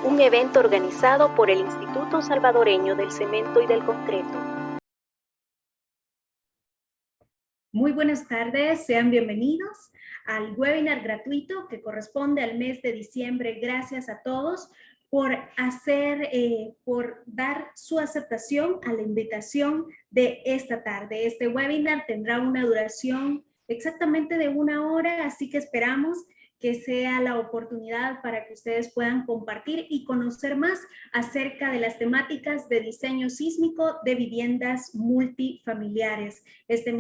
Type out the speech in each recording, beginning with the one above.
un evento organizado por el Instituto Salvadoreño del Cemento y del Concreto. Muy buenas tardes, sean bienvenidos al webinar gratuito que corresponde al mes de diciembre. Gracias a todos por dar su aceptación a la invitación de esta tarde. Este webinar tendrá una duración exactamente de 1 hora, así que esperamos que sea la oportunidad para que ustedes puedan compartir y conocer más acerca de las temáticas de diseño sísmico de viviendas multifamiliares. Este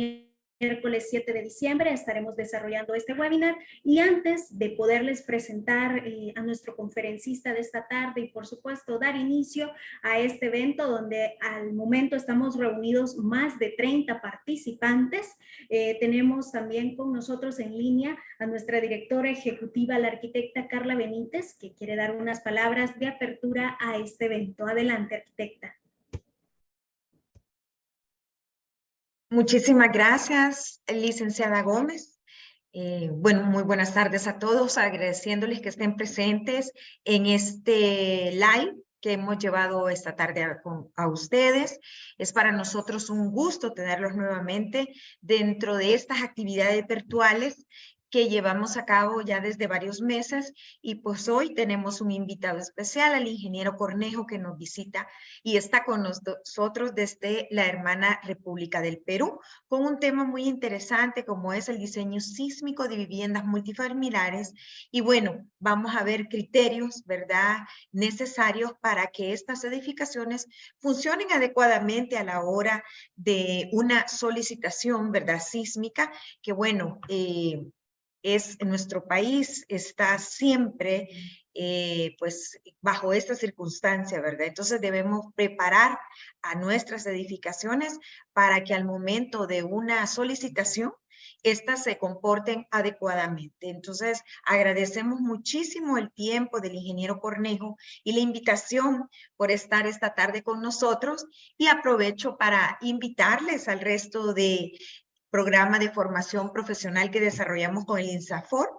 miércoles 7 de diciembre estaremos desarrollando este webinar y antes de poderles presentar a nuestro conferencista de esta tarde y por supuesto dar inicio a este evento donde al momento estamos reunidos más de 30 participantes, tenemos también con nosotros en línea a nuestra directora ejecutiva, la arquitecta Carla Benítez, que quiere dar unas palabras de apertura a este evento. Adelante, arquitecta. Muchísimas gracias, licenciada Gómez. Bueno, muy buenas tardes a todos, agradeciéndoles que estén presentes en este live que hemos llevado esta tarde a ustedes. Es para nosotros un gusto tenerlos nuevamente dentro de estas actividades virtuales que llevamos a cabo ya desde varios meses y pues hoy tenemos un invitado especial, al ingeniero Cornejo, que nos visita y está con nosotros desde la hermana República del Perú con un tema muy interesante como es el diseño sísmico de viviendas multifamiliares y bueno, vamos a ver criterios, ¿verdad?, necesarios para que estas edificaciones funcionen adecuadamente a la hora de una solicitación, ¿verdad?, sísmica, que bueno, en nuestro país está siempre pues bajo esta circunstancia, ¿verdad? Entonces debemos preparar a nuestras edificaciones para que al momento de una solicitación estas se comporten adecuadamente. Entonces, agradecemos muchísimo el tiempo del ingeniero Cornejo y la invitación por estar esta tarde con nosotros y aprovecho para invitarles al resto de programa de formación profesional que desarrollamos con el INSAFOR,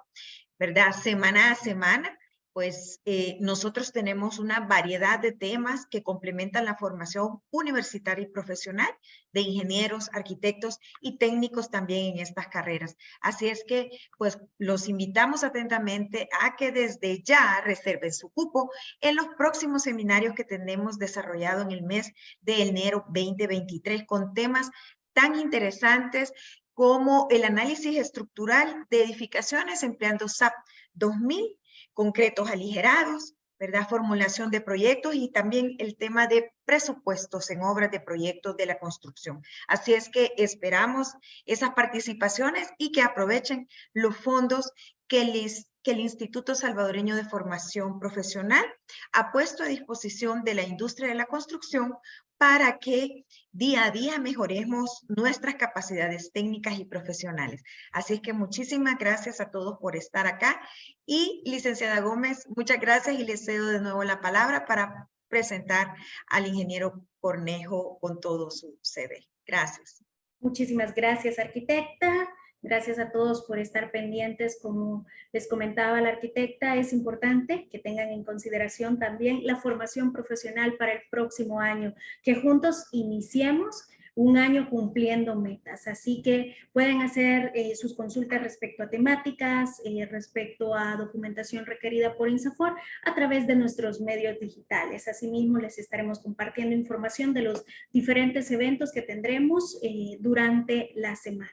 ¿verdad? Semana a semana, pues nosotros tenemos una variedad de temas que complementan la formación universitaria y profesional de ingenieros, arquitectos y técnicos también en estas carreras. Así es que, pues, los invitamos atentamente a que desde ya reserven su cupo en los próximos seminarios que tenemos desarrollado en el mes de enero 2023 con temas tan interesantes como el análisis estructural de edificaciones empleando SAP 2000, concretos aligerados, ¿verdad?, formulación de proyectos y también el tema de presupuestos en obras de proyectos de la construcción. Así es que esperamos esas participaciones y que aprovechen los fondos que el Instituto Salvadoreño de Formación Profesional ha puesto a disposición de la industria de la construcción para que día a día mejoremos nuestras capacidades técnicas y profesionales. Así es que muchísimas gracias a todos por estar acá. Y licenciada Gómez, muchas gracias y le cedo de nuevo la palabra para presentar al ingeniero Cornejo con todo su CV. Gracias. Muchísimas gracias, arquitecta. Gracias a todos por estar pendientes. Como les comentaba la arquitecta, es importante que tengan en consideración también la formación profesional para el próximo año, que juntos iniciemos un año cumpliendo metas. Así que pueden hacer sus consultas respecto a temáticas, respecto a documentación requerida por INSAFOR a través de nuestros medios digitales. Asimismo, les estaremos compartiendo información de los diferentes eventos que tendremos durante la semana.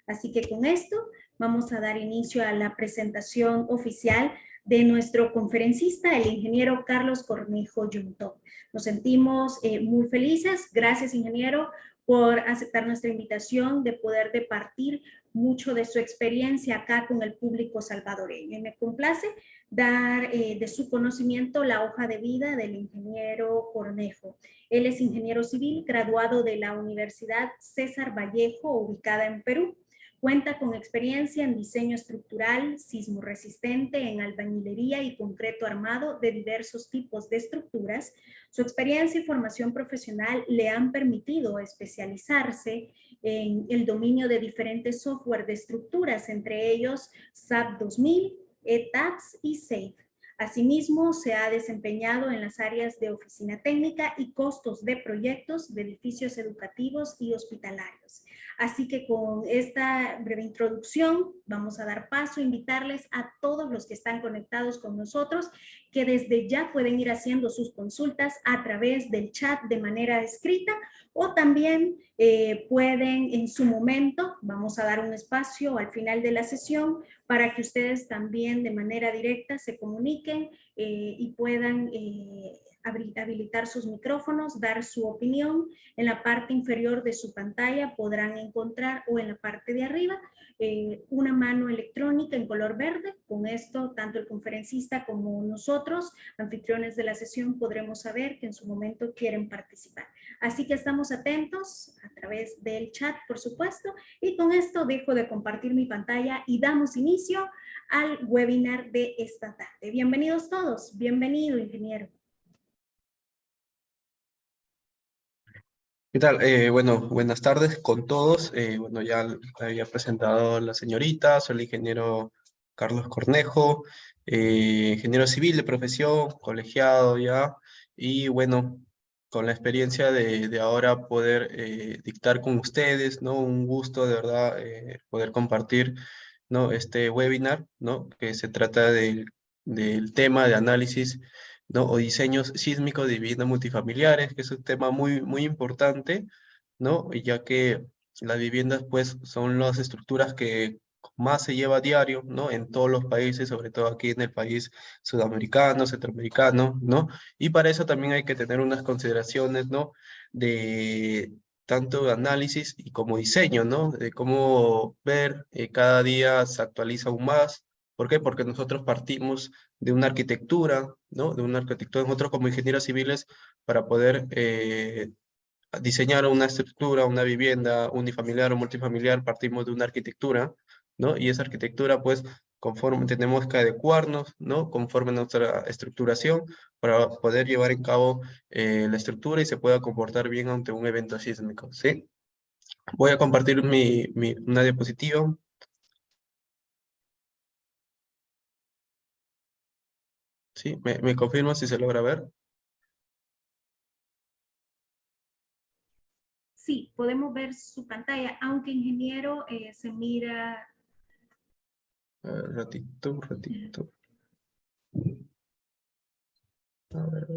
Así que con esto vamos a dar inicio a la presentación oficial de nuestro conferencista, el ingeniero Carlos Cornejo Yuntó. Nos sentimos muy felices. Gracias, ingeniero, por aceptar nuestra invitación de poder departir mucho de su experiencia acá con el público salvadoreño. Y me complace dar de su conocimiento la hoja de vida del ingeniero Cornejo. Él es ingeniero civil, graduado de la Universidad César Vallejo, ubicada en Perú. Cuenta con experiencia en diseño estructural, sismo resistente, en albañilería y concreto armado de diversos tipos de estructuras. Su experiencia y formación profesional le han permitido especializarse en el dominio de diferentes software de estructuras, entre ellos SAP 2000, ETABS y SAFE. Asimismo, se ha desempeñado en las áreas de oficina técnica y costos de proyectos de edificios educativos y hospitalarios. Así que con esta breve introducción vamos a dar paso, invitarles a todos los que están conectados con nosotros que desde ya pueden ir haciendo sus consultas a través del chat de manera escrita o también pueden en su momento, vamos a dar un espacio al final de la sesión para que ustedes también de manera directa se comuniquen y puedan habilitar sus micrófonos, dar su opinión. En la parte inferior de su pantalla podrán encontrar, o en la parte de arriba, una mano electrónica en color verde. Con esto, tanto el conferencista como nosotros, anfitriones de la sesión, podremos saber que en su momento quieren participar. Así que estamos atentos a través del chat, por supuesto, y con esto dejo de compartir mi pantalla y damos inicio al webinar de esta tarde. Bienvenidos todos. Bienvenido, ingeniero. ¿Qué tal? Bueno, buenas tardes con todos. Bueno, ya había presentado a la señorita, soy el ingeniero Carlos Cornejo, ingeniero civil de profesión, colegiado ya, y bueno, con la experiencia de ahora poder dictar con ustedes, ¿no? Un gusto de verdad poder compartir, ¿no? Este webinar, ¿no? Que se trata del tema de análisis, ¿no? O diseños sísmicos de viviendas multifamiliares, que es un tema muy importante, ¿no? Ya que las viviendas, pues, son las estructuras que más se lleva a diario, ¿no? En todos los países, sobre todo aquí en el país sudamericano, centroamericano, ¿no? Y para eso también hay que tener unas consideraciones, ¿no? De tanto de análisis y como diseño, ¿no? De cómo ver, cada día se actualiza aún más. ¿Por qué? Porque nosotros partimos de una arquitectura, ¿no? De una arquitectura, nosotros como ingenieros civiles, para poder diseñar una estructura, una vivienda unifamiliar o multifamiliar, partimos de una arquitectura, ¿no? Y esa arquitectura, pues, conforme tenemos que adecuarnos, ¿no? Conforme nuestra estructuración, para poder llevar en cabo la estructura y se pueda comportar bien ante un evento sísmico, ¿sí? Voy a compartir una diapositiva. ¿Sí? ¿Me confirma si se logra ver? Sí, podemos ver su pantalla, aunque ingeniero se mira... Ratito. A ver.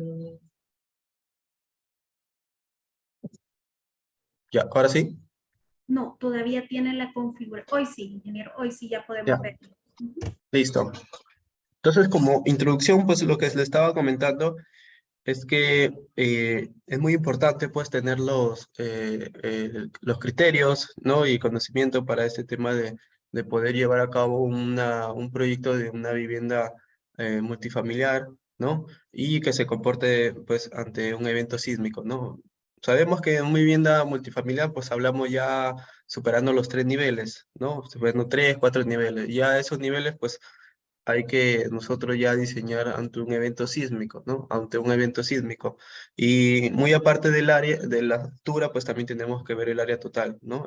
Ya, ahora sí. No, todavía tiene la configuración. Hoy sí, ingeniero, hoy sí ya podemos Ya, ver. listo. Entonces, como introducción, pues lo que les estaba comentando es que es muy importante pues tener los criterios, ¿no? Y conocimiento para este tema de poder llevar a cabo un proyecto de una vivienda multifamiliar, ¿no? Y que se comporte pues ante un evento sísmico, ¿no? Sabemos que en una vivienda multifamiliar pues hablamos ya superando los 3 niveles, ¿no? Superando 3, 4 niveles. Ya esos niveles pues hay que nosotros ya diseñar ante un evento sísmico, ¿no? Ante un evento sísmico. Y muy aparte del área, de la altura, pues también tenemos que ver el área total, ¿no?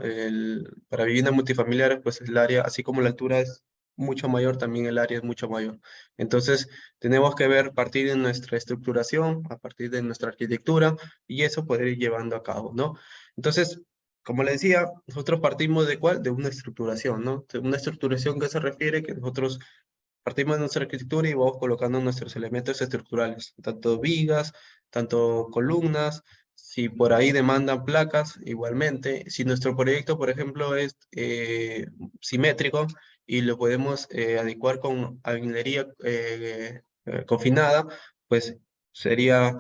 Para viviendas multifamiliares, pues el área, así como la altura es mucho mayor, también el área es mucho mayor. Entonces, tenemos que ver, partir de nuestra estructuración, a partir de nuestra arquitectura, y eso poder ir llevando a cabo, ¿no? Entonces, como le decía, nosotros partimos de ¿cuál? De una estructuración, ¿no? De una estructuración que se refiere que nosotros partimos de nuestra arquitectura y vamos colocando nuestros elementos estructurales, tanto vigas, tanto columnas, si por ahí demandan placas, igualmente. Si nuestro proyecto, por ejemplo, es simétrico y lo podemos adecuar con albañilería confinada, pues sería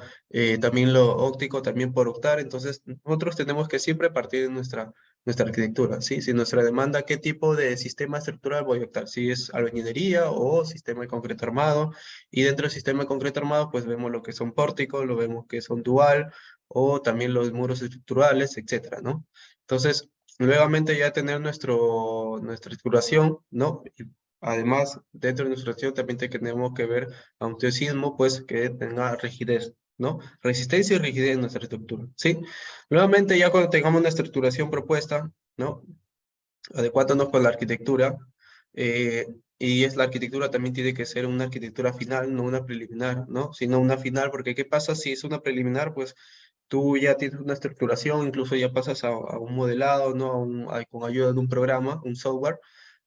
también lo óptico, también por optar. Entonces, nosotros tenemos que siempre partir de nuestra arquitectura, ¿sí? Si nuestra demanda, ¿qué tipo de sistema estructural voy a optar? Si es albañilería o sistema de concreto armado. Y dentro del sistema de concreto armado, pues vemos lo que son pórticos, lo vemos que son dual, o también los muros estructurales, etcétera, ¿no? Entonces, nuevamente ya tener nuestra estructuración, ¿no? Y además, dentro de nuestra estructuración también tenemos que ver a un sismo, pues que tenga rigidez, ¿no? Resistencia y rigidez en nuestra estructura, ¿sí? Nuevamente, ya cuando tengamos una estructuración propuesta, ¿no? Adecuándonos con la arquitectura, Y es la arquitectura también tiene que ser una arquitectura final, no una preliminar, ¿no? Sino una final, porque ¿qué pasa si es una preliminar? Pues tú ya tienes una estructuración, incluso ya pasas a un modelado, ¿no? Con ayuda de un programa, un software,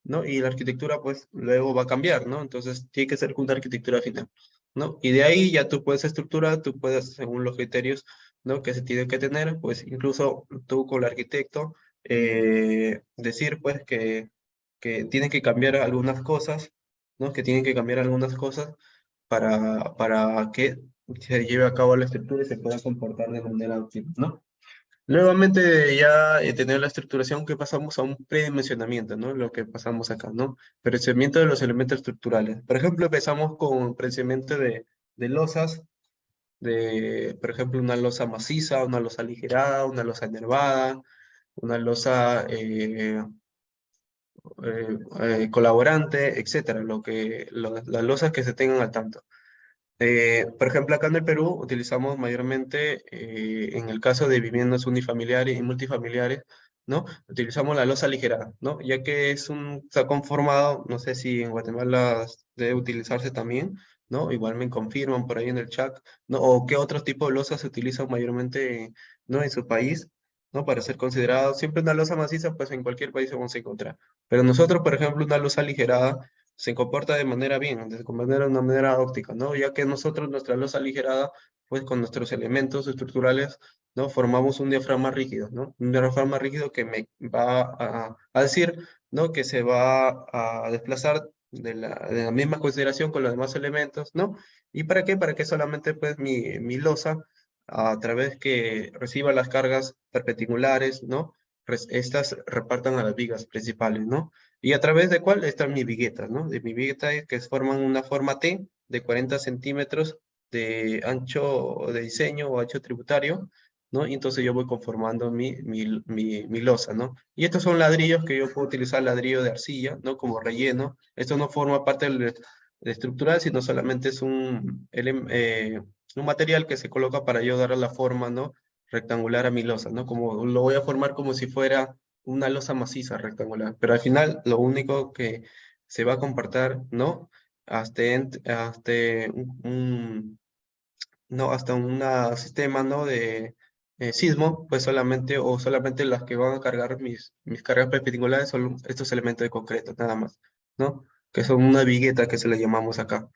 ¿no? Y la arquitectura, pues, luego va a cambiar, ¿no? Entonces, tiene que ser una arquitectura final, ¿no? Y de ahí ya tú puedes estructurar, tú puedes, según los criterios, ¿no? Que se tienen que tener, pues, incluso tú con el arquitecto, decir, pues, que tienen que cambiar algunas cosas, ¿no? Que tienen que cambiar algunas cosas para que se lleve a cabo la estructura y se pueda comportar de manera óptima, ¿no? Nuevamente de ya tener la estructuración que pasamos a un predimensionamiento, ¿no? Lo que pasamos acá, ¿no? Procesamiento de los elementos estructurales. Por ejemplo, empezamos con procesamiento de losas, por ejemplo, una losa maciza, una losa aligerada, una losa enervada, una losa colaborante, etcétera, las losas que se tengan al tanto. Por ejemplo, acá en el Perú utilizamos mayormente, en el caso de viviendas unifamiliares y multifamiliares, ¿no? Utilizamos la losa aligerada, ¿no? Ya que está conformado, no sé si en Guatemala debe utilizarse también, ¿no? Igual me confirman por ahí en el chat, ¿no? O qué otro tipo de losas se utilizan mayormente, ¿no? En su país, ¿no? Para ser considerado. Siempre una losa maciza, pues en cualquier país vamos a encontrar. Pero nosotros, por ejemplo, una losa aligerada, se comporta de manera bien, una manera óptica, ¿no? Ya que nosotros, nuestra losa aligerada, pues con nuestros elementos estructurales, ¿no? Formamos un diafragma rígido, ¿no? Un diafragma rígido que me va a decir, ¿no? Que se va a desplazar de la misma consideración con los demás elementos, ¿no? ¿Y para qué? Para que solamente, pues, mi losa, a través que reciba las cargas perpendiculares, ¿no? Estas repartan a las vigas principales, ¿no? ¿Y a través de cuál? Están mis viguetas, ¿no? De mi vigueta que forman una forma T de 40 centímetros de ancho de diseño o ancho tributario, ¿no? Y entonces yo voy conformando mi losa, ¿no? Y estos son ladrillos que yo puedo utilizar, ladrillo de arcilla, ¿no? Como relleno. Esto no forma parte del estructural, sino solamente es un material que se coloca para yo dar la forma, ¿no? Rectangular a mi losa, ¿no? Como lo voy a formar como si fuera una losa maciza rectangular, pero al final lo único que se va a comportar, ¿no? Hasta no, hasta un sistema, ¿no? De sismo, pues solamente las que van a cargar mis cargas perpendiculares son estos elementos de concreto, nada más, ¿no? Que son una vigueta que se le llamamos acá,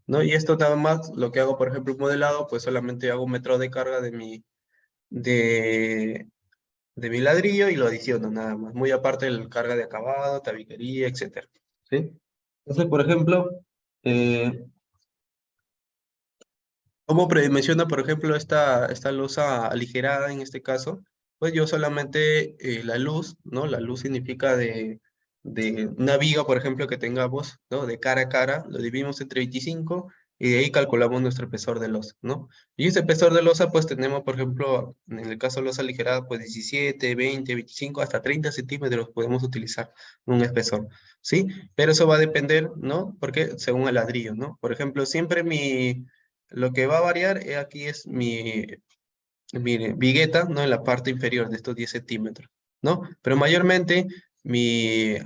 ¿no? Y esto nada más, lo que hago, por ejemplo, un modelado, pues solamente hago un metro de carga de, de mi ladrillo y lo adiciono nada más, muy aparte del carga de acabado, tabiquería, etcétera, ¿sí? Entonces, por ejemplo, eh, ¿cómo predimensiona, por ejemplo, esta losa aligerada en este caso? Pues yo solamente la luz, ¿no? La luz significa de una viga, por ejemplo, que tengamos, ¿no? De cara a cara, lo dividimos entre 25 y de ahí calculamos nuestro espesor de losa, ¿no? Y ese espesor de losa, pues tenemos, por ejemplo, en el caso de losa aligerada, pues 17, 20, 25, hasta 30 centímetros podemos utilizar un espesor, ¿sí? Pero eso va a depender, ¿no? Porque según el ladrillo, ¿no? Por ejemplo, siempre lo que va a variar aquí es mi vigueta, ¿no? En la parte inferior de estos 10 centímetros, ¿no? Pero mayormente mi,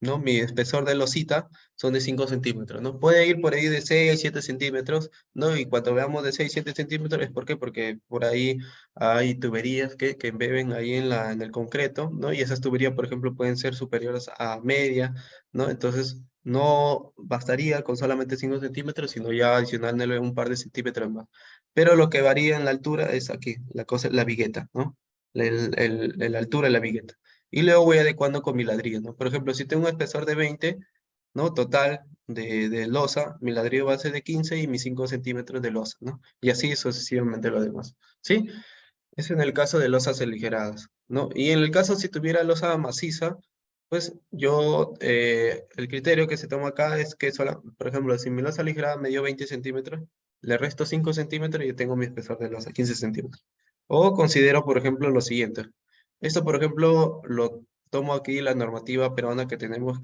¿no? Mi espesor de losita son de 5 centímetros, ¿no? Puede ir por ahí de 6 7 centímetros, ¿no? Y cuando veamos de 6 7 centímetros, ¿es por qué? Porque por ahí hay tuberías que embeben ahí en el concreto, ¿no? Y esas tuberías, por ejemplo, pueden ser superiores a media, ¿no? Entonces, no bastaría con solamente 5 centímetros, sino ya adicionarle un par de centímetros más. Pero lo que varía en la altura es aquí, la vigueta, ¿no? La altura de la vigueta. Y luego voy adecuando con mi ladrillo, ¿no? Por ejemplo, si tengo un espesor de 20, ¿no? Total de losa, mi ladrillo va a ser de 15 y mis 5 centímetros de losa, ¿no? Y así sucesivamente lo demás, ¿sí? Eso en el caso de losas aligeradas, ¿no? Y en el caso si tuviera losa maciza, pues el criterio que se toma acá es que, por ejemplo, si mi losa aligerada me dio 20 centímetros, le resto 5 centímetros y yo tengo mi espesor de losa, 15 centímetros. O considero, por ejemplo, lo siguiente. Esto, por ejemplo, lo tomo aquí la normativa peruana que tenemos,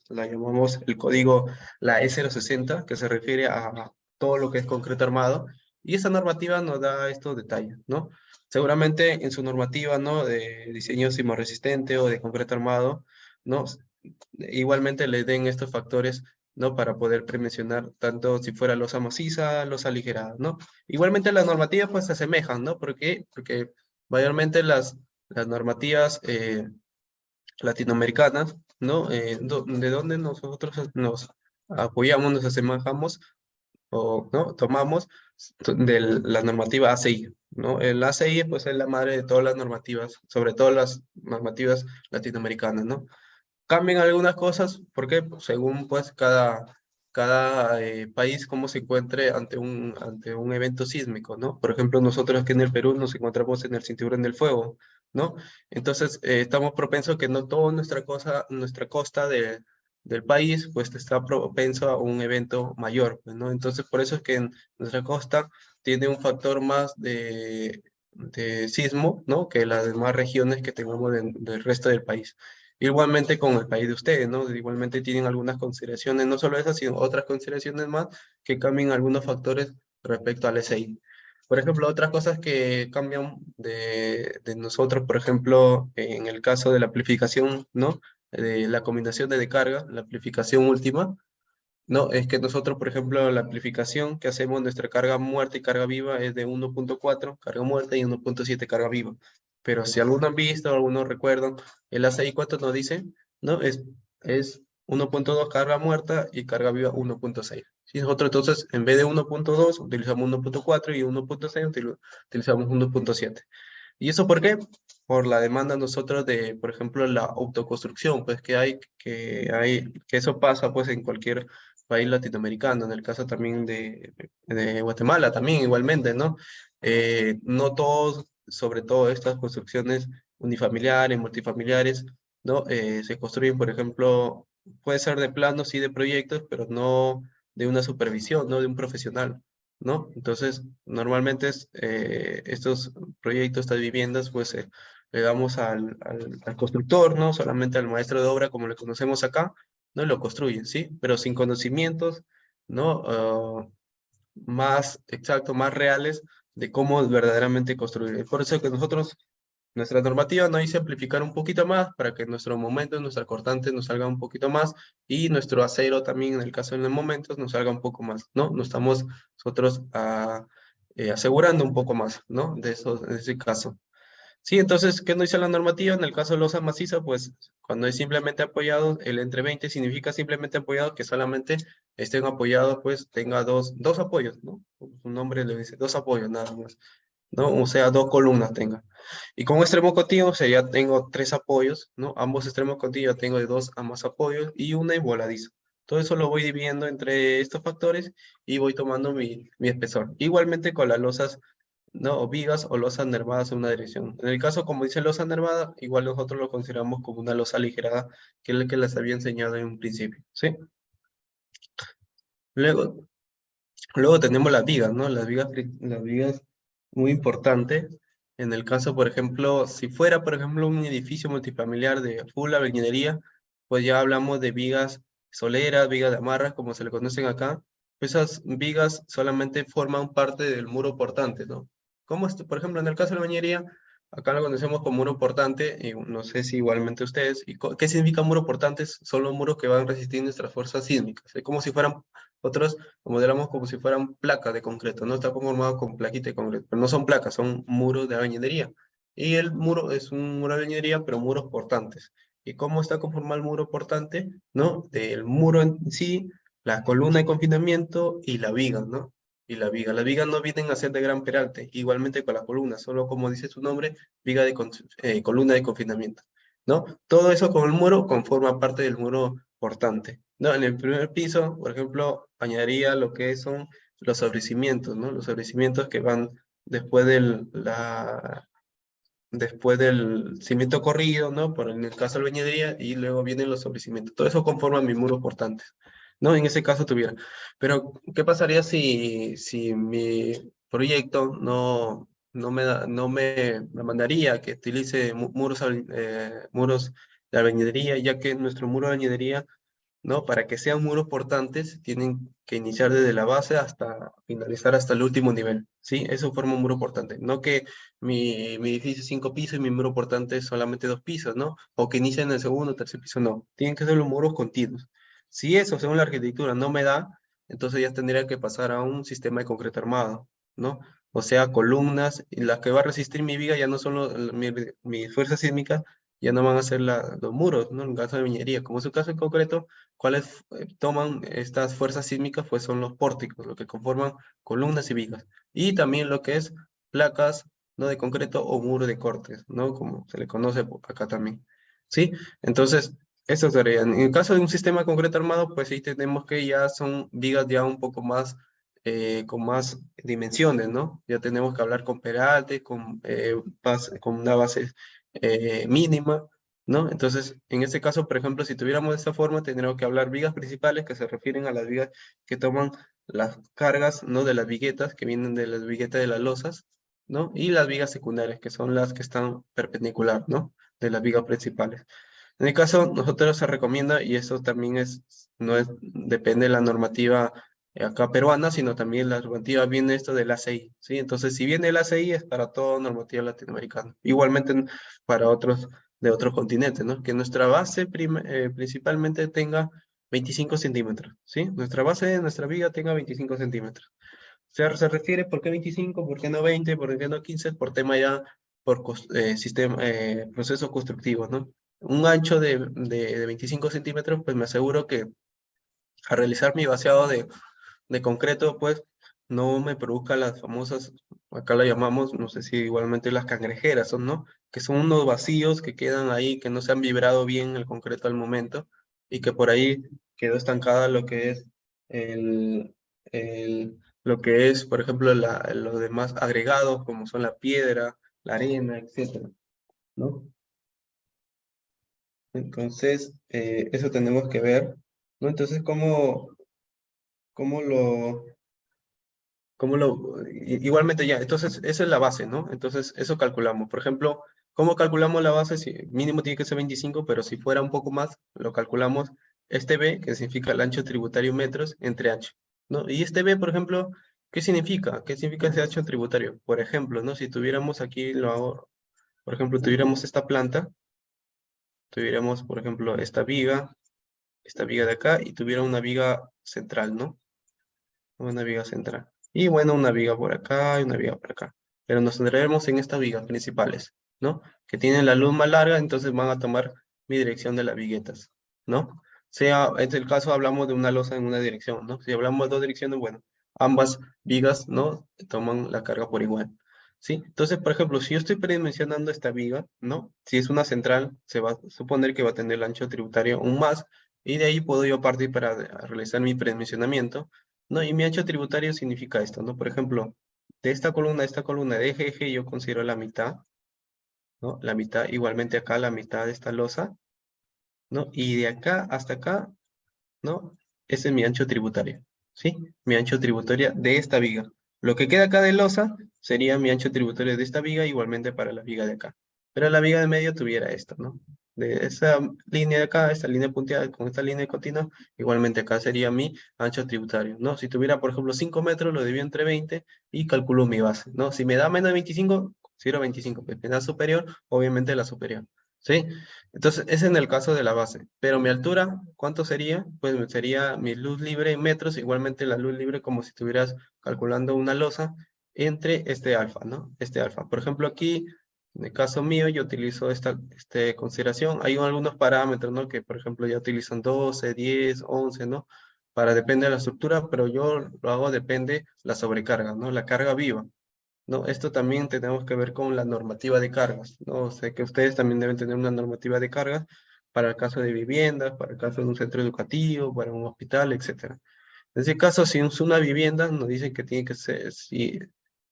la llamamos el código, la E060, que se refiere a todo lo que es concreto armado. Y esa normativa nos da estos detalles, ¿no? Seguramente en su normativa, ¿no? De diseño sismorresistente o de concreto armado, ¿no? Igualmente le den estos factores ¿no? Para poder premencionar tanto si fuera losa maciza, losa aligerada, ¿no? Igualmente las normativas pues se asemejan, ¿no? ¿Por qué? Porque mayormente las normativas latinoamericanas, ¿no? De donde nosotros nos apoyamos, nos asemejamos o ¿no? Tomamos de la normativa ACI, ¿no? El ACI pues es la madre de todas las normativas, sobre todo las normativas latinoamericanas, ¿no? Cambian algunas cosas, ¿por qué? Pues, según pues cada país cómo se encuentre ante un evento sísmico, ¿no? Por ejemplo, nosotros aquí en el Perú nos encontramos en el Cinturón del Fuego, ¿no? Entonces, estamos propensos que no toda nuestra costa del país, pues está propenso a un evento mayor, pues, ¿no? Entonces, por eso es que en nuestra costa tiene un factor más de sismo, ¿no? Que las demás regiones que tengamos del resto del país. Igualmente con el país de ustedes, ¿no? Igualmente tienen algunas consideraciones, no solo esas, sino otras consideraciones más que cambian algunos factores respecto al SI. Por ejemplo, otras cosas que cambian de nosotros, por ejemplo, en el caso de la amplificación, ¿no? De la combinación de descarga, la amplificación última, ¿no? Es que nosotros, por ejemplo, la amplificación que hacemos, nuestra carga muerta y carga viva es de 1.4 carga muerta y 1.7 carga viva. Pero si alguno han visto o algunos recuerdan, el ACI ¿cuánto nos dice? ¿No? Es 1.2 carga muerta y carga viva 1.6. Si nosotros entonces, en vez de 1.2, utilizamos 1.4 y 1.6 utilizamos 1.7. ¿Y eso por qué? Por la demanda nosotros de, por ejemplo, la autoconstrucción, pues que eso pasa pues en cualquier país latinoamericano, en el caso también de Guatemala también igualmente, ¿no? No todos, sobre todo estas construcciones unifamiliares, multifamiliares, ¿no? Se construyen, por ejemplo, puede ser de planos y de proyectos, pero no de una supervisión, no de un profesional, ¿no? Entonces, normalmente estos proyectos, estas viviendas, pues le damos al constructor, ¿no? Solamente al maestro de obra, como le conocemos acá, ¿no? Y lo construyen, ¿sí? Pero sin conocimientos, ¿no? Más exactos, más reales de cómo verdaderamente construir. Es por eso que nosotros, nuestra normativa nos dice amplificar un poquito más para que nuestro momento, nuestra cortante nos salga un poquito más y nuestro acero también, en el caso de los momentos, nos salga un poco más, ¿no? Nos estamos nosotros asegurando un poco más, ¿no? De ese caso. Sí, entonces, ¿qué nos dice la normativa? En el caso de losa maciza, pues cuando es simplemente apoyado, el entre 20 significa simplemente apoyado, que solamente estén apoyados, pues tenga dos apoyos, ¿no? Su nombre le dice, dos apoyos nada más, ¿no? O sea, dos columnas tenga. Y con extremo continuo, o sea, ya tengo tres apoyos, ¿no? Ambos extremos continuos ya tengo de dos a más apoyos y una es voladizo. Todo eso lo voy dividiendo entre estos factores y voy tomando mi espesor. Igualmente con las losas, ¿no? O vigas o losas nervadas en una dirección. En el caso, como dice losa nervada, igual nosotros lo consideramos como una losa aligerada, que es la que les había enseñado en un principio, ¿sí? Luego, luego tenemos las vigas, ¿no? Las vigas muy importantes. En el caso, por ejemplo, si fuera, por ejemplo, un edificio multifamiliar de full avenida, pues ya hablamos de vigas soleras, vigas de amarras, como se le conocen acá. Esas vigas solamente forman parte del muro portante, ¿no? Como por ejemplo, en el caso de la bañería, acá lo conocemos como muro portante, y no sé si igualmente ustedes. ¿Qué significa muro portante? Son los muros que van a resistir nuestras fuerzas sísmicas. Es como si fueran otros, lo modelamos como si fueran placas de concreto, no está conformado con plaquita de concreto, pero no son placas, son muros de albañilería. Y el muro es un muro de albañilería, pero muros portantes. ¿Y cómo está conformado el muro portante? ¿No? Del muro en sí, la columna de confinamiento y la viga, ¿no? Y la viga. Las vigas no vienen a ser de gran peralte, igualmente con la columna, solo como dice su nombre, viga columna de confinamiento, ¿no? Todo eso con el muro conforma parte del muro portante, ¿no? En el primer piso, por ejemplo, añadiría lo que son los sobrecimientos, ¿no? Los sobrecimientos que van después después del cimiento corrido, ¿no? Por en el caso de la bañadería, y luego vienen los sobrecimientos. Todo eso conforma mis muros portantes, ¿no? En ese caso tuviera. Pero, ¿qué pasaría si mi proyecto no me mandaría que utilice muros de albañilería, ya que nuestro muro de albañilería, ¿no? Para que sean muros portantes, tienen que iniciar desde la base hasta finalizar hasta el último nivel, ¿sí? Eso forma un muro portante. No que mi edificio es 5 pisos y mi muro portante es solamente 2 pisos, ¿no? O que inicia en el segundo o tercer piso, no. Tienen que ser los muros continuos, Si eso, según la arquitectura, no me da, entonces ya tendría que pasar a un sistema de concreto armado, ¿no? O sea, columnas, y las que va a resistir mi viga ya no son mis fuerzas sísmicas, ya no van a ser los muros, ¿no? En el caso de minería, como es un caso en concreto, ¿cuáles toman estas fuerzas sísmicas? Pues son los pórticos, lo que conforman columnas y vigas. Y también lo que es placas, ¿no? De concreto o muro de cortes, ¿no? Como se le conoce acá también, ¿sí? Entonces, eso sería. En el caso de un sistema de concreto armado, pues sí tenemos que ya son vigas ya un poco más, con más dimensiones, ¿no? Ya tenemos que hablar con peralte, con una base mínima, ¿no? Entonces, en este caso, por ejemplo, si tuviéramos de esta forma, tendríamos que hablar vigas principales que se refieren a las vigas que toman las cargas, ¿no? De las viguetas, que vienen de las viguetas de las losas, ¿no? Y las vigas secundarias, que son las que están perpendicular, ¿no? De las vigas principales. En el caso, nosotros se recomienda, y eso también depende de la normativa acá peruana, sino también la normativa viene esto del ACI, ¿sí? Entonces, si viene el ACI es para toda normativa latinoamericana. Igualmente para otros de otros continentes, ¿no? Que nuestra base principalmente tenga 25 centímetros, ¿sí? Nuestra base de nuestra viga tenga 25 centímetros. Se refiere, ¿por qué 25? ¿Por qué no 20? ¿Por qué no 15? Por tema ya, proceso constructivo, ¿no? Un ancho de 25 centímetros, pues me aseguro que al realizar mi vaciado de concreto, pues no me produzca las famosas, acá la llamamos, no sé si igualmente las cangrejeras son, ¿no? Que son unos vacíos que quedan ahí, que no se han vibrado bien el concreto al momento y que por ahí quedó estancada lo que es el, lo que es, por ejemplo, los demás agregados, como son la piedra, la arena, etcétera, ¿no? Entonces, eso tenemos que ver, ¿no? Entonces, cómo lo, igualmente ya, entonces, esa es la base, ¿no? Entonces, eso calculamos. Por ejemplo, ¿cómo calculamos la base? Si mínimo tiene que ser 25, pero si fuera un poco más, lo calculamos este B, que significa el ancho tributario en metros, entre ancho, ¿no? Y este B, por ejemplo, ¿qué significa? ¿Qué significa ese ancho tributario? Por ejemplo, ¿no? Si tuviéramos aquí, por ejemplo, tuviéramos esta planta, tuviéramos, por ejemplo, esta viga de acá, y tuviera una viga central, ¿no? Una viga central. Y bueno, una viga por acá y una viga por acá. Pero nos centraremos en estas vigas principales, ¿no? Que tienen la luz más larga, entonces van a tomar mi dirección de las viguetas, ¿no? Sea, en el caso hablamos de una losa en una dirección, ¿no? Si hablamos de dos direcciones, bueno, ambas vigas, ¿no? Toman la carga por igual, ¿sí? Entonces, por ejemplo, si yo estoy predimensionando esta viga, ¿no? Si es una central, se va a suponer que va a tener el ancho tributario aún más, y de ahí puedo yo partir para realizar mi predimensionamiento, ¿no? Y mi ancho tributario significa esto, ¿no? Por ejemplo, de esta columna a esta columna de eje a eje, yo considero la mitad, ¿no? La mitad, igualmente acá la mitad de esta losa, ¿no? Y de acá hasta acá, ¿no? Ese es mi ancho tributario, ¿sí? Mi ancho tributario de esta viga. Lo que queda acá de losa sería mi ancho tributario de esta viga, igualmente para la viga de acá. Pero la viga de medio tuviera esto, ¿no? De esa línea de acá, esta línea punteada con esta línea continua, igualmente acá sería mi ancho tributario, ¿no? Si tuviera, por ejemplo, 5 metros, lo divido entre 20 y calculo mi base, ¿no? Si me da menos de 25, considero 25, pues me da superior, obviamente la superior, ¿sí? Entonces, es en el caso de la base. Pero mi altura, ¿cuánto sería? Pues sería mi luz libre en metros, igualmente la luz libre como si estuvieras calculando una losa entre este alfa, ¿no? Este alfa. Por ejemplo, aquí, en el caso mío, yo utilizo esta consideración. Hay algunos parámetros, ¿no? Que, por ejemplo, ya utilizan 12, 10, 11, ¿no? Depende de la estructura, pero yo lo hago depende la sobrecarga, ¿no? La carga viva. ¿No? Esto también tenemos que ver con la normativa de cargas, ¿no? O sea que ustedes también deben tener una normativa de cargas para el caso de viviendas, para el caso de un centro educativo, para un hospital, etc. En ese caso, si es una vivienda, nos dicen que tiene que ser, si,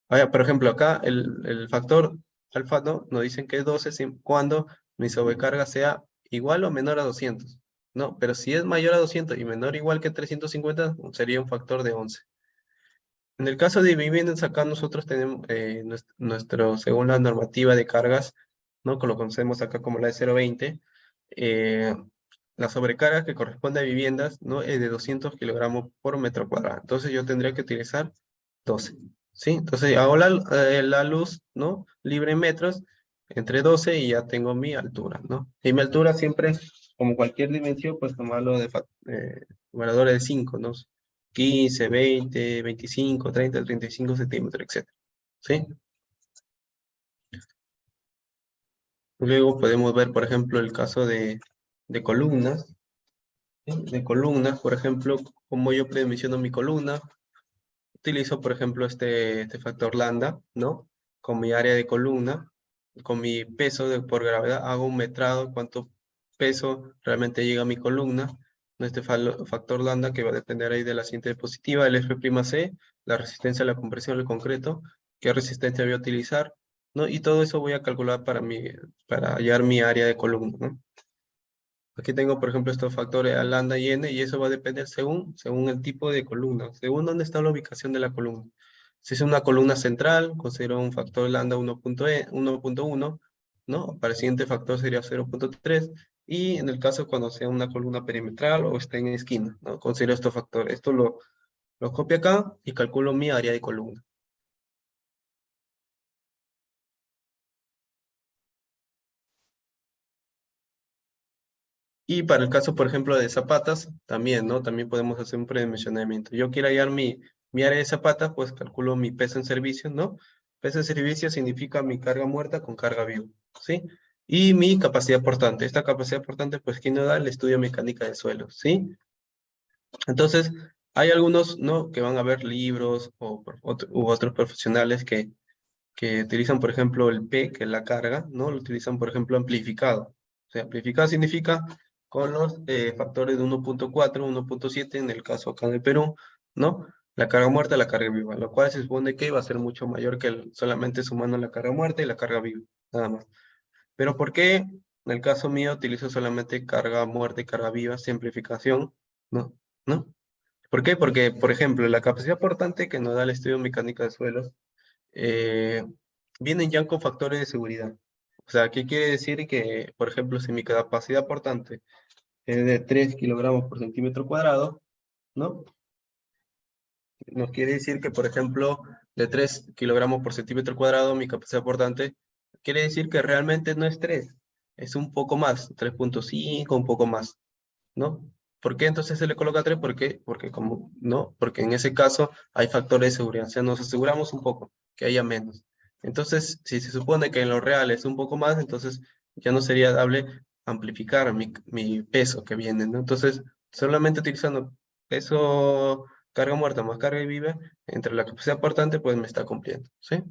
por ejemplo, acá el factor alfa, ¿no? Nos dicen que es 12 cuando mi sobrecarga sea igual o menor a 200, ¿no? Pero si es mayor a 200 y menor o igual que 350, sería un factor de 11. En el caso de viviendas, acá nosotros tenemos según la normativa de cargas, ¿no? Que lo conocemos acá como la de 020, eh, la sobrecarga que corresponde a viviendas, ¿no? Es de 200 kilogramos por metro cuadrado. Entonces yo tendría que utilizar 12, ¿sí? Entonces hago la luz, ¿no? Libre en metros, entre 12 y ya tengo mi altura, ¿no? Y mi altura siempre, como cualquier dimensión, pues tomarlo de valores de 5, ¿no? 15, 20, 25, 30, 35 centímetros, etc. ¿Sí? Luego podemos ver, por ejemplo, el caso de columnas. ¿Sí? De columnas, por ejemplo, como yo predimensiono mi columna, utilizo, por ejemplo, este factor lambda, ¿no? Con mi área de columna, con mi peso por gravedad, hago un metrado, cuánto peso realmente llega a mi columna, ¿no? Este factor lambda que va a depender ahí de la siguiente diapositiva, el F'C, la resistencia a la compresión del concreto, qué resistencia voy a utilizar, ¿no? Y todo eso voy a calcular para hallar mi área de columna, ¿no? Aquí tengo, por ejemplo, estos factores A, lambda y N, y eso va a depender según el tipo de columna, según dónde está la ubicación de la columna. Si es una columna central, considero un factor lambda 1.1, ¿no? Para el siguiente factor sería 0.3, y en el caso cuando sea una columna perimetral o esté en esquina, ¿no? Considero estos factores. Esto lo copio acá y calculo mi área de columna. Y para el caso, por ejemplo, de zapatas, también, ¿no? También podemos hacer un predimensionamiento. Yo quiero hallar mi área de zapatas, pues calculo mi peso en servicio, ¿no? Peso en servicio significa mi carga muerta con carga viva, ¿sí? Y mi capacidad portante. Esta capacidad portante, pues, ¿quién nos da? El estudio de mecánica de suelos, ¿sí? Entonces, hay algunos, ¿no? Que van a ver libros u otros profesionales que utilizan, por ejemplo, el P, que es la carga, ¿no? Lo utilizan, por ejemplo, amplificado. O sea, amplificado significa con los factores de 1.4, 1.7, en el caso acá de Perú, ¿no? La carga muerta, la carga viva, lo cual se supone que va a ser mucho mayor que solamente sumando la carga muerta y la carga viva, nada más. Pero ¿por qué en el caso mío utilizo solamente carga muerta y carga viva, simplificación? ¿No? ¿No? ¿Por qué? Porque, por ejemplo, la capacidad portante que nos da el estudio mecánica de suelos eh, vienen ya con factores de seguridad. O sea, ¿qué quiere decir? Que, por ejemplo, si mi capacidad portante es de 3 kilogramos por centímetro cuadrado, ¿no? Nos quiere decir que, por ejemplo, de 3 kilogramos por centímetro cuadrado, mi capacidad portante, quiere decir que realmente no es 3, es un poco más, 3.5, un poco más, ¿no? ¿Por qué entonces se le coloca 3? ¿Por qué? Porque como, ¿no? Porque en ese caso hay factores de seguridad, o sea, nos aseguramos un poco que haya menos. Entonces, si se supone que en lo real es un poco más, entonces ya no sería dable amplificar mi peso que viene, ¿no? Entonces, solamente utilizando peso, carga muerta más carga viva, entre la capacidad portante, pues me está cumpliendo, ¿sí?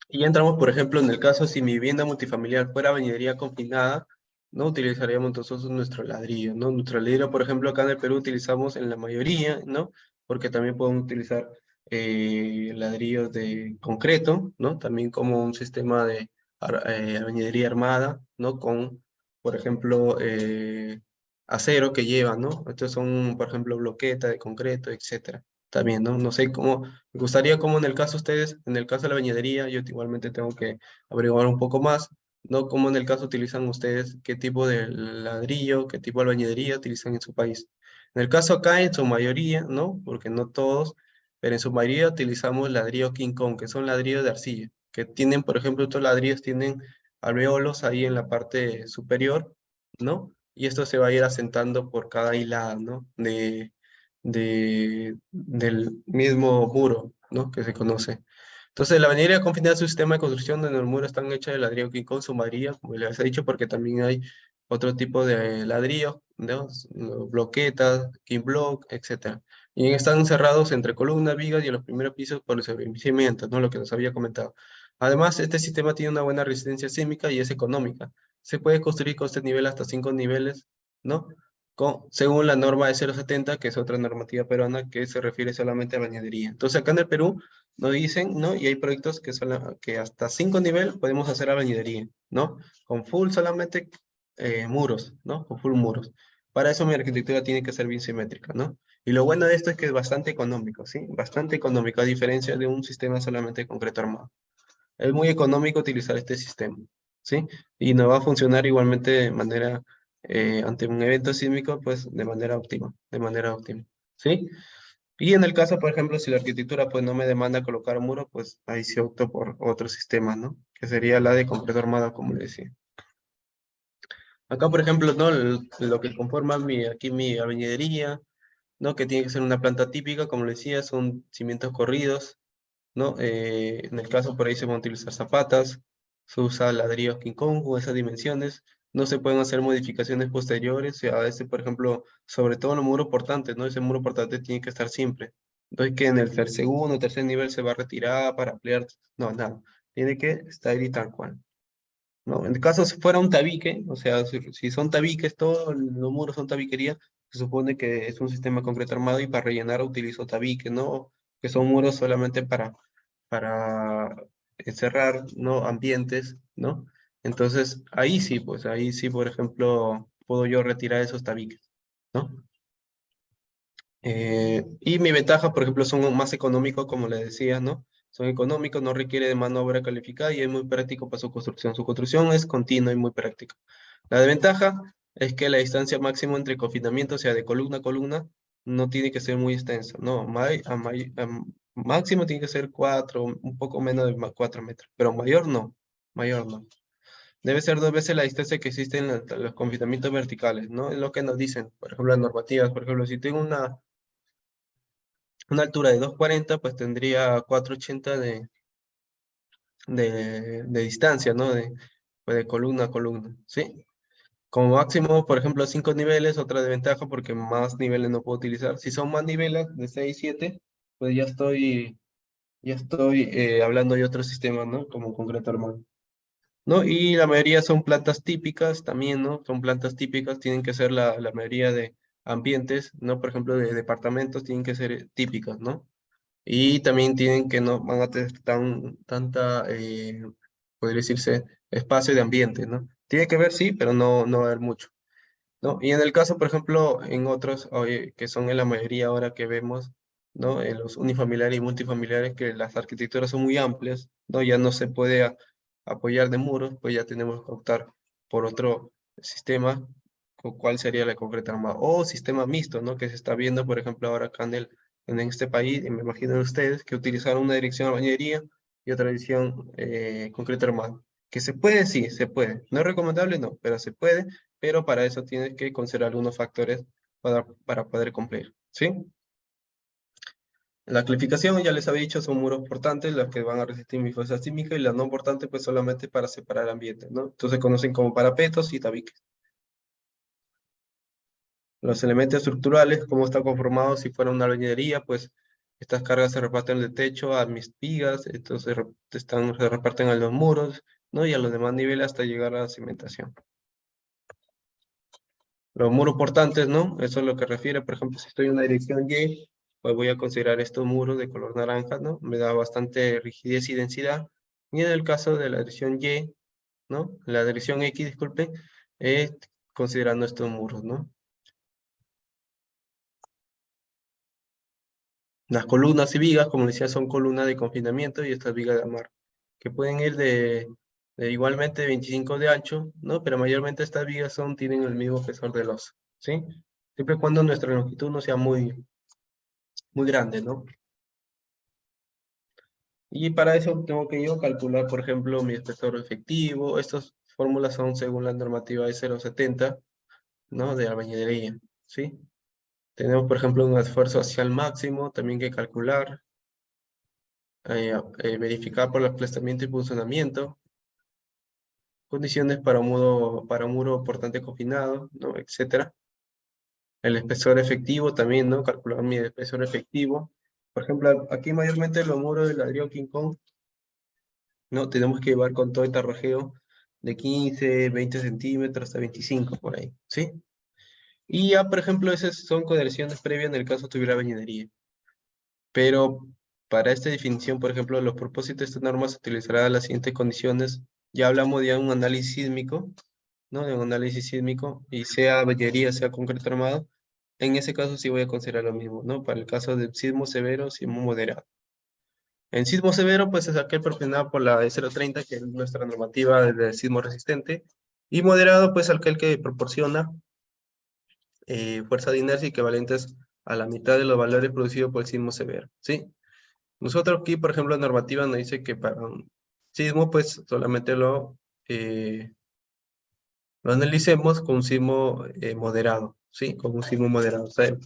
Y ya entramos, por ejemplo, en el caso si mi vivienda multifamiliar fuera bañería confinada, no utilizaríamos entonces nuestro ladrillo, ¿no? Nuestro ladrillo, por ejemplo, acá en el Perú utilizamos en la mayoría, ¿no? Porque también podemos utilizar ladrillos de concreto, ¿no? También como un sistema de bañería armada, ¿no? Con, por ejemplo, acero que lleva, ¿no? Estos son, por ejemplo, bloqueta de concreto, etcétera. También, ¿no? No sé cómo, me gustaría como en el caso de ustedes, en el caso de la bañadería, yo igualmente tengo que averiguar un poco más, ¿no? Cómo en el caso utilizan ustedes, qué tipo de ladrillo, qué tipo de bañadería utilizan en su país. En el caso acá, en su mayoría, ¿no? Porque no todos, pero en su mayoría utilizamos ladrillo King Kong, que son ladrillos de arcilla, que tienen, por ejemplo, estos ladrillos tienen alveolos ahí en la parte superior, ¿no? Y esto se va a ir asentando por cada hilada, ¿no? Del mismo muro, ¿no? Que se conoce. Entonces, la bañería confinada es un sistema de construcción donde los muros están hechos de ladrillo King Kong, su mayoría, como les he dicho, porque también hay otro tipo de ladrillo, ¿no? Bloquetas, King Block, etc. Y están cerrados entre columnas, vigas y en los primeros pisos por los cimientos, ¿no? Lo que nos había comentado. Además, este sistema tiene una buena resistencia sísmica y es económica. Se puede construir con este nivel hasta 5 niveles, ¿no? Según la norma de 0.70, que es otra normativa peruana que se refiere solamente a bañadería. Entonces, acá en el Perú nos dicen, ¿no? Y hay proyectos que hasta 5 niveles podemos hacer a bañadería, ¿no? Con full solamente muros, ¿no? Con full muros. Para eso mi arquitectura tiene que ser bien simétrica, ¿no? Y lo bueno de esto es que es bastante económico, ¿sí? Bastante económico, a diferencia de un sistema solamente de concreto armado. Es muy económico utilizar este sistema, ¿sí? Y nos va a funcionar igualmente de manera, ante un evento sísmico, pues de manera óptima, ¿sí? Y en el caso, por ejemplo, si la arquitectura pues no me demanda colocar un muro, pues ahí sí opto por otro sistema, ¿no? Que sería la de concreto armado, como le decía. Acá, por ejemplo, ¿no? Lo que conforma aquí mi albañilería, ¿no? Que tiene que ser una planta típica, como le decía, son cimientos corridos, ¿no? En el caso por ahí se van a utilizar zapatas, se usa ladrillos King Kong o esas dimensiones, no se pueden hacer modificaciones posteriores, a este, por ejemplo, sobre todo en los muros portantes, ¿no? Ese muro portante tiene que estar siempre. No es que en el segundo, tercer nivel se va a retirar para ampliar, no, nada, tiene que estar ahí tal cual. ¿No? En el caso si fuera un tabique, o sea, si son tabiques, todos los muros son tabiquería, se supone que es un sistema concreto armado y para rellenar utilizo tabique, ¿no? Que son muros solamente para encerrar, ¿no? Ambientes, ¿no? Entonces, ahí sí, pues ahí sí, por ejemplo, puedo yo retirar esos tabiques, ¿no? Y mi ventaja, por ejemplo, son más económicos, como le decía, ¿no? Son económicos, no requiere de mano de obra calificada y es muy práctico para su construcción. Su construcción es continua y muy práctica. La desventaja es que la distancia máxima entre confinamiento, o sea, de columna a columna, no tiene que ser muy extensa, ¿no? Máximo tiene que ser 4, un poco menos de 4 metros, pero mayor no. Debe ser 2 veces la distancia que existe en los confinamientos verticales, ¿no? Es lo que nos dicen, por ejemplo, las normativas. Por ejemplo, si tengo una altura de 2,40, pues tendría 4,80 de distancia, ¿no? Pues de columna a columna, ¿sí? Como máximo, por ejemplo, 5 niveles, otra desventaja porque más niveles no puedo utilizar. Si son más niveles, de 6, 7, pues ya estoy hablando de otro sistema, ¿no? Como concreto armado, ¿no? Y la mayoría son plantas típicas también, ¿no? Son plantas típicas, tienen que ser la mayoría de ambientes, ¿no? Por ejemplo, de departamentos tienen que ser típicas, ¿no? Y también tienen que no van a tener tanta, podría decirse, espacio de ambiente, ¿no? Tiene que ver, sí, pero no va a haber mucho, ¿no? Y en el caso, por ejemplo, en otros, que son en la mayoría ahora que vemos, ¿no? En los unifamiliares y multifamiliares, que las arquitecturas son muy amplias, ¿no? Ya no se puede apoyar de muros, pues ya tenemos que optar por otro sistema, ¿cuál sería la concreta armada? O sistema mixto, ¿no? Que se está viendo, por ejemplo, ahora acá en este país, y me imagino ustedes, que utilizaron una dirección a bañería y otra dirección concreta armada. Que se puede, sí, se puede. No es recomendable, no, pero se puede, pero para eso tienes que considerar algunos factores para poder cumplir, ¿sí? La calificación, ya les había dicho, son muros portantes, los que van a resistir mi fuerza sísmica, y las no portantes, pues solamente para separar ambientes, ¿no? Entonces se conocen como parapetos y tabiques. Los elementos estructurales, cómo están conformados, si fuera una albañilería, pues estas cargas se reparten del techo a mis vigas, entonces se reparten a los muros, ¿no? Y a los demás niveles hasta llegar a la cimentación. Los muros portantes, ¿no? Eso es lo que refiere, por ejemplo, si estoy en una dirección Y, pues voy a considerar estos muros de color naranja, ¿no? Me da bastante rigidez y densidad. Y en el caso de la dirección Y, ¿no? La dirección X, disculpe, considerando estos muros, ¿no? Las columnas y vigas, como decía, son columnas de confinamiento y estas vigas de amarre, que pueden ir de igualmente 25 de ancho, ¿no? Pero mayormente estas vigas tienen el mismo espesor del oso, ¿sí? Siempre y cuando nuestra longitud no sea muy grande, ¿no? Y para eso tengo que yo calcular, por ejemplo, mi espesor efectivo. Estas fórmulas son según la normativa de 0,70, ¿no? De albañilería, ¿sí? Tenemos, por ejemplo, un esfuerzo axial máximo, también que calcular, verificar por el aplastamiento y funcionamiento, condiciones para un muro portante confinado, ¿no? Etcétera. El espesor efectivo también, ¿no? Calcular mi espesor efectivo. Por ejemplo, aquí mayormente los muros de ladrillo King Kong, ¿no? Tenemos que llevar con todo el tarrajeo de 15, 20 centímetros hasta 25 por ahí, ¿sí? Y ya, por ejemplo, esas son condiciones previas en el caso tuviera bañinería. Pero para esta definición, por ejemplo, los propósitos de esta norma se utilizarán las siguientes condiciones. Ya hablamos de un análisis sísmico, ¿no? De un análisis sísmico, y sea bañería, sea concreto armado. En ese caso sí voy a considerar lo mismo, ¿no? Para el caso de sismo severo, sismo moderado. En sismo severo, pues es aquel proporcionado por la E030, que es nuestra normativa de sismo resistente, y moderado, pues aquel que proporciona fuerza de inercia equivalentes a la mitad de los valores producidos por el sismo severo, ¿sí? Nosotros aquí, por ejemplo, la normativa nos dice que para un sismo, pues solamente lo analicemos con un sismo moderado, ¿sí? Con un sismo moderado. O sea,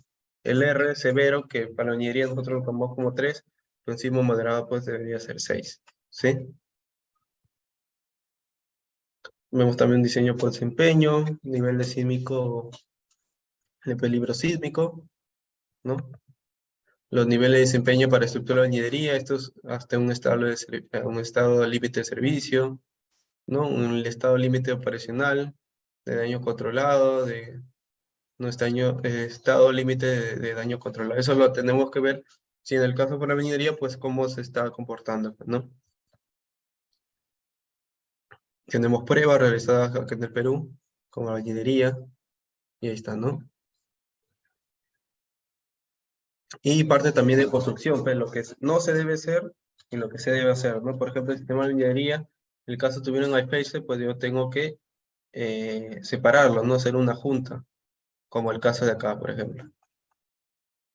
el R severo, que para la ingeniería nosotros lo tomamos como 3, un sismo moderado pues debería ser 6, ¿sí? Vemos también diseño por desempeño, nivel de sísmico, de peligro sísmico, ¿no? Los niveles de desempeño para estructura de ingeniería, estos hasta un un estado límite de servicio, ¿no? Un estado límite operacional, de daño controlado, no está estado límite de daño controlado. Eso lo tenemos que ver, si en el caso de la minería, pues cómo se está comportando, ¿no? Tenemos pruebas realizadas acá en el Perú, con la minería, y ahí está, ¿no? Y parte también de construcción, pues lo que no se debe hacer y lo que se debe hacer, ¿no? Por ejemplo, el sistema de minería, en el caso tuvieron iFace, pues yo tengo que separarlo, no hacer una junta, como el caso de acá, por ejemplo.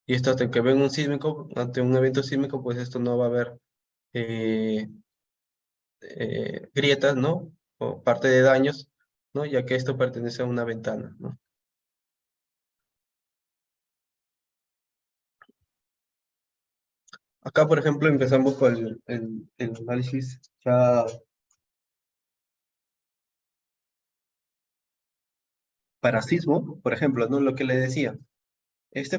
Y esto hasta que venga un sísmico, ante un evento sísmico, pues esto no va a haber eh, grietas, ¿no? O parte de daños, ¿no? Ya que esto pertenece a una ventana, ¿no? Acá, por ejemplo, empezamos con el análisis ya para sismo, por ejemplo, ¿no? Lo que le decía.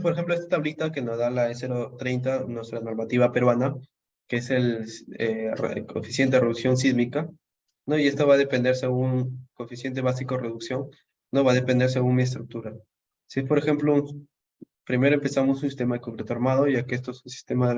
Por ejemplo, esta tablita que nos da la E030, nuestra normativa peruana, que es el coeficiente de reducción sísmica, ¿no? Y esto va a depender según coeficiente básico de reducción, ¿no? Va a depender según mi estructura. Si, por ejemplo, primero empezamos un sistema de concreto armado, ya que esto es un sistema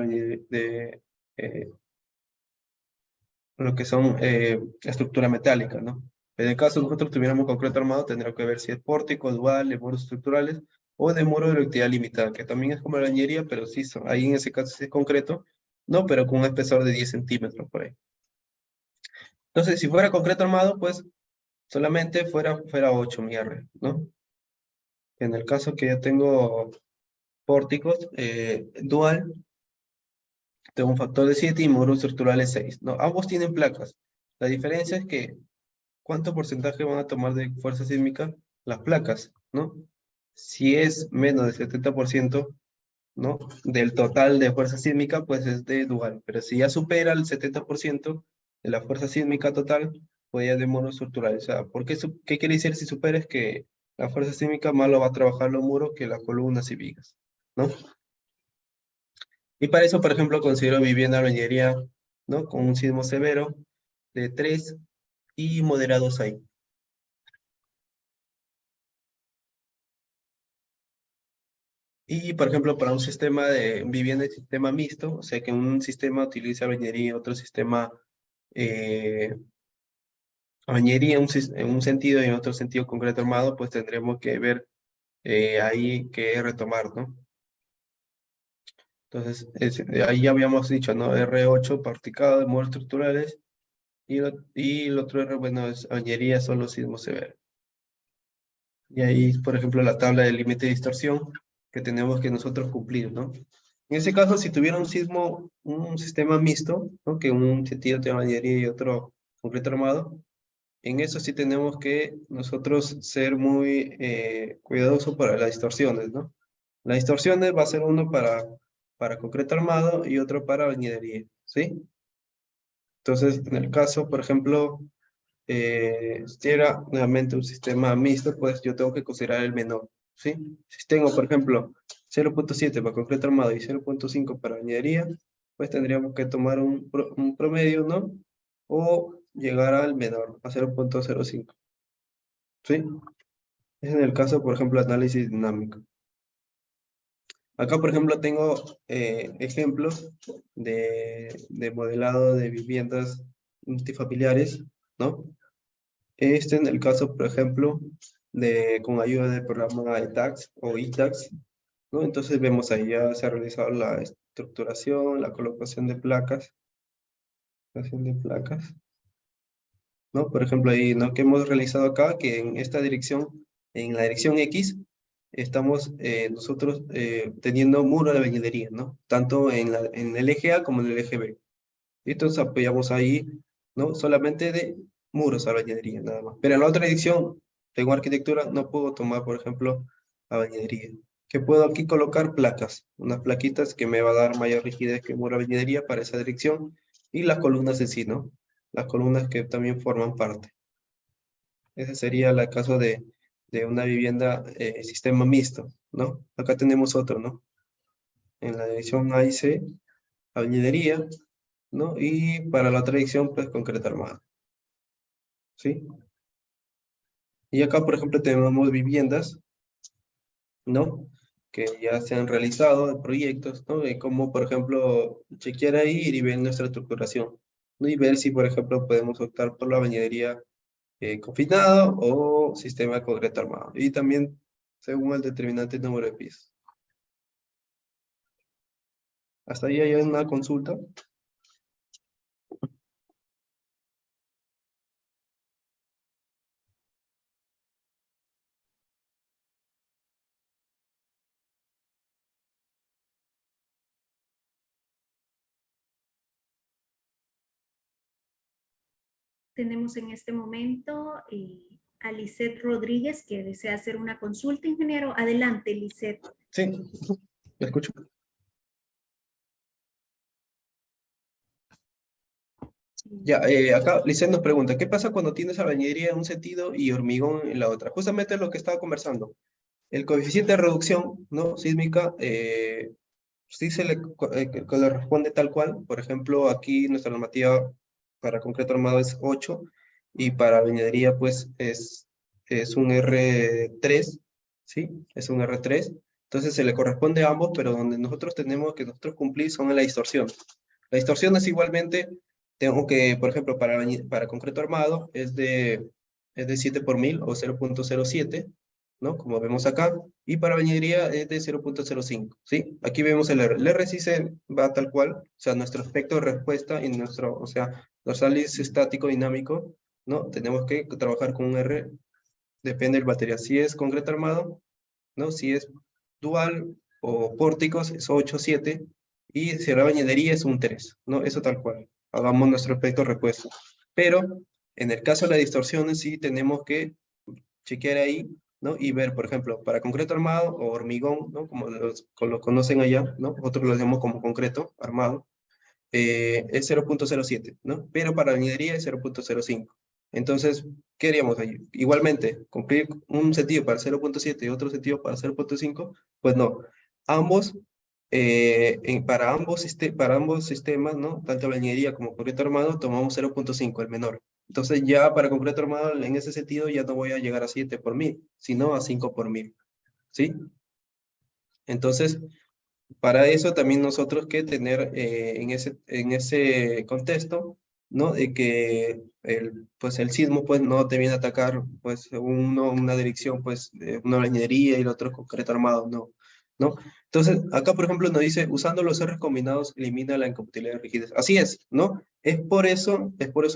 lo que son estructura metálica, ¿no? En el caso de nosotros tuviéramos concreto armado, tendría que ver si es pórtico, dual, de muros estructurales, o de muro de electricidad limitada, que también es como la bañería, pero sí, ahí en ese caso sí es concreto, ¿no? Pero con un espesor de 10 centímetros por ahí. Entonces, si fuera concreto armado, pues solamente fuera 8 mi R, ¿no? En el caso que yo tengo pórticos, dual, tengo un factor de 7 y muros estructurales 6, ¿no? Ambos tienen placas. La diferencia es que ¿cuánto porcentaje van a tomar de fuerza sísmica las placas, ¿no? Si es menos del 70%, ¿no? Del total de fuerza sísmica, pues es de dual. Pero si ya supera el 70% de la fuerza sísmica total, pues ya es de monoestructural. O sea, ¿qué quiere decir si supera? Es que la fuerza sísmica más lo va a trabajar los muros que las columnas y vigas, ¿no? Y para eso, por ejemplo, considero vivienda o ingeniería, ¿no? Con un sismo severo de 3 y moderados ahí. Y, por ejemplo, para un sistema de vivienda y sistema mixto, o sea que un sistema utiliza bañería, otro sistema bañería en un sentido y en otro sentido concreto armado, pues tendremos que ver ahí qué retomar, ¿no? Entonces, ahí ya habíamos dicho, ¿no? R8, particado de modos estructurales, y el otro R, bueno, es bañería, son los sismos severos. Y ahí, por ejemplo, la tabla de límite de distorsión que tenemos que nosotros cumplir, ¿no? En ese caso, si tuviera un sismo, un sistema mixto, ¿no? Que un sentido de bañería y otro concreto armado, en eso sí tenemos que nosotros ser muy cuidadosos para las distorsiones, ¿no? Las distorsiones va a ser uno para concreto armado y otro para bañería, ¿sí? Entonces, en el caso, por ejemplo, si era nuevamente un sistema mixto, pues yo tengo que considerar el menor, ¿sí? Si tengo, por ejemplo, 0.7 para concreto armado y 0.5 para bañería, pues tendríamos que tomar un promedio, ¿no? O llegar al menor, a 0.05, ¿sí? Es en el caso, por ejemplo, análisis dinámico. Acá, por ejemplo, tengo ejemplos de modelado de viviendas multifamiliares, ¿no? En el caso, por ejemplo, con ayuda del programa ETAX o ITAX, ¿no? Entonces vemos ahí ya se ha realizado la estructuración, la colocación de placas, ¿no? Por ejemplo, ahí, ¿no? Que hemos realizado acá, que en esta dirección, en la dirección X, estamos nosotros teniendo muro de albañilería, ¿no? Tanto en el eje A como en el eje B. Y entonces apoyamos ahí, ¿no? Solamente de muros a albañilería, nada más. Pero en la otra dirección, tengo arquitectura, no puedo tomar, por ejemplo, albañilería. Que puedo aquí colocar placas, unas plaquitas que me va a dar mayor rigidez que muro albañilería para esa dirección, y las columnas en sí, ¿no? Las columnas que también forman parte. Ese sería el caso de una vivienda sistema mixto, ¿no? Acá tenemos otro, ¿no? En la dirección A y C, albañilería, ¿no? Y para la otra dirección, pues concreto armado, ¿sí? Y acá, por ejemplo, tenemos viviendas, ¿no? Que ya se han realizado proyectos, ¿no? De cómo, por ejemplo, chequear ahí y ver nuestra estructuración, ¿no? Y ver si, por ejemplo, podemos optar por la bañilería confinado o sistema de concreto armado. Y también según el determinante número de pisos. Hasta ahí hay una consulta. Tenemos en este momento a Lisette Rodríguez, que desea hacer una consulta, ingeniero. Adelante, Lisette. Sí, ¿me escucho? Ya, acá Licen nos pregunta, ¿qué pasa cuando tienes albañilería en un sentido y hormigón en la otra? Justamente lo que estaba conversando. El coeficiente de reducción, ¿no? Sísmica, sí se le corresponde tal cual. Por ejemplo, aquí nuestra normativa para concreto armado es 8 y para albañilería pues es un R3, ¿sí? Es un R3. Entonces se le corresponde a ambos, pero donde nosotros tenemos que nosotros cumplir son en la distorsión. La distorsión es igualmente, tengo que, por ejemplo, para concreto armado es de 7 por 1000 o 0.07, ¿no? Como vemos acá, y para bañería es de 0.05, ¿sí? Aquí vemos el R. El R sí se va tal cual, o sea, nuestro aspecto de respuesta y nuestro, o sea, nuestro análisis estático dinámico, ¿no? Tenemos que trabajar con un R, depende del material. Si es concreto armado, ¿no? Si es dual o pórticos es 8, 7, y si la bañilería es un 3, ¿no? Eso tal cual. Hagamos nuestro aspecto de respuesta. Pero en el caso de las distorsiones sí tenemos que chequear ahí, ¿no? Y ver, por ejemplo, para concreto armado o hormigón, ¿no? Como lo conocen allá, ¿no? Nosotros lo llamamos como concreto armado, es 0.07, ¿no? Pero para bañilería es 0.05. Entonces, ¿qué haríamos ahí? Igualmente, cumplir un sentido para 0.7 y otro sentido para 0.5, pues no. Ambos, para ambos sistemas, ¿no? Tanto bañilería como concreto armado, tomamos 0.5, el menor. Entonces ya para concreto armado, en ese sentido, ya no voy a llegar a 7 por 1000, sino a 5 por 1000, ¿sí? Entonces, para eso también nosotros que tener en ese contexto, ¿no? De que pues el sismo pues no te viene a atacar pues una dirección pues una bañería y el otro concreto armado, no, ¿no? Entonces, acá por ejemplo nos dice, usando los R combinados elimina la incompatibilidad de rigidez. Así es, ¿no? Es por eso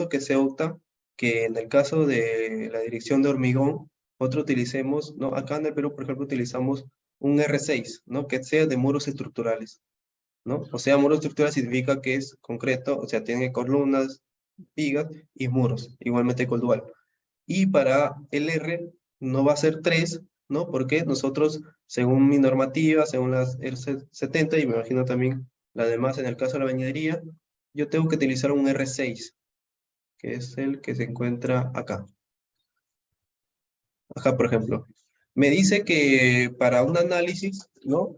que se opta que en el caso de la dirección de hormigón, nosotros utilicemos, ¿no? Acá en el Perú, por ejemplo, utilizamos un R6, ¿no? Que sea de muros estructurales, ¿no? O sea, muros estructurales significa que es concreto, o sea, tiene columnas, vigas y muros, igualmente con dual. Y para el R no va a ser 3, ¿no? Porque nosotros, según mi normativa, según las R70, y me imagino también la demás en el caso de la bañilería, yo tengo que utilizar un R6, que es el que se encuentra acá. Acá, por ejemplo. Me dice que para un análisis, ¿no?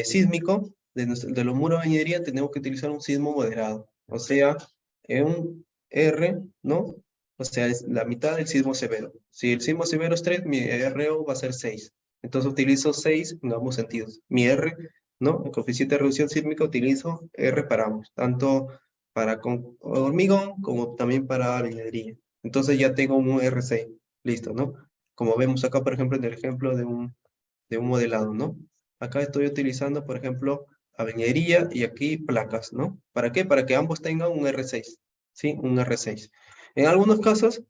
Sísmico de los muros de bañilería tenemos que utilizar un sismo moderado. O sea, un R, ¿no? O sea, es la mitad del sismo severo. Si el sismo severo es 3, mi RO va a ser 6. Entonces utilizo 6 en ambos sentidos. Mi R, ¿no? El coeficiente de reducción sísmica utilizo R para ambos, tanto para hormigón como también para bañilería. Entonces ya tengo un R6. Listo, ¿no? Como vemos acá, por ejemplo, en el ejemplo de un modelado, ¿no? Acá estoy utilizando, por ejemplo, avenillería y aquí placas, ¿no? ¿Para qué? Para que ambos tengan un R6, ¿sí? Un R6. En algunos casos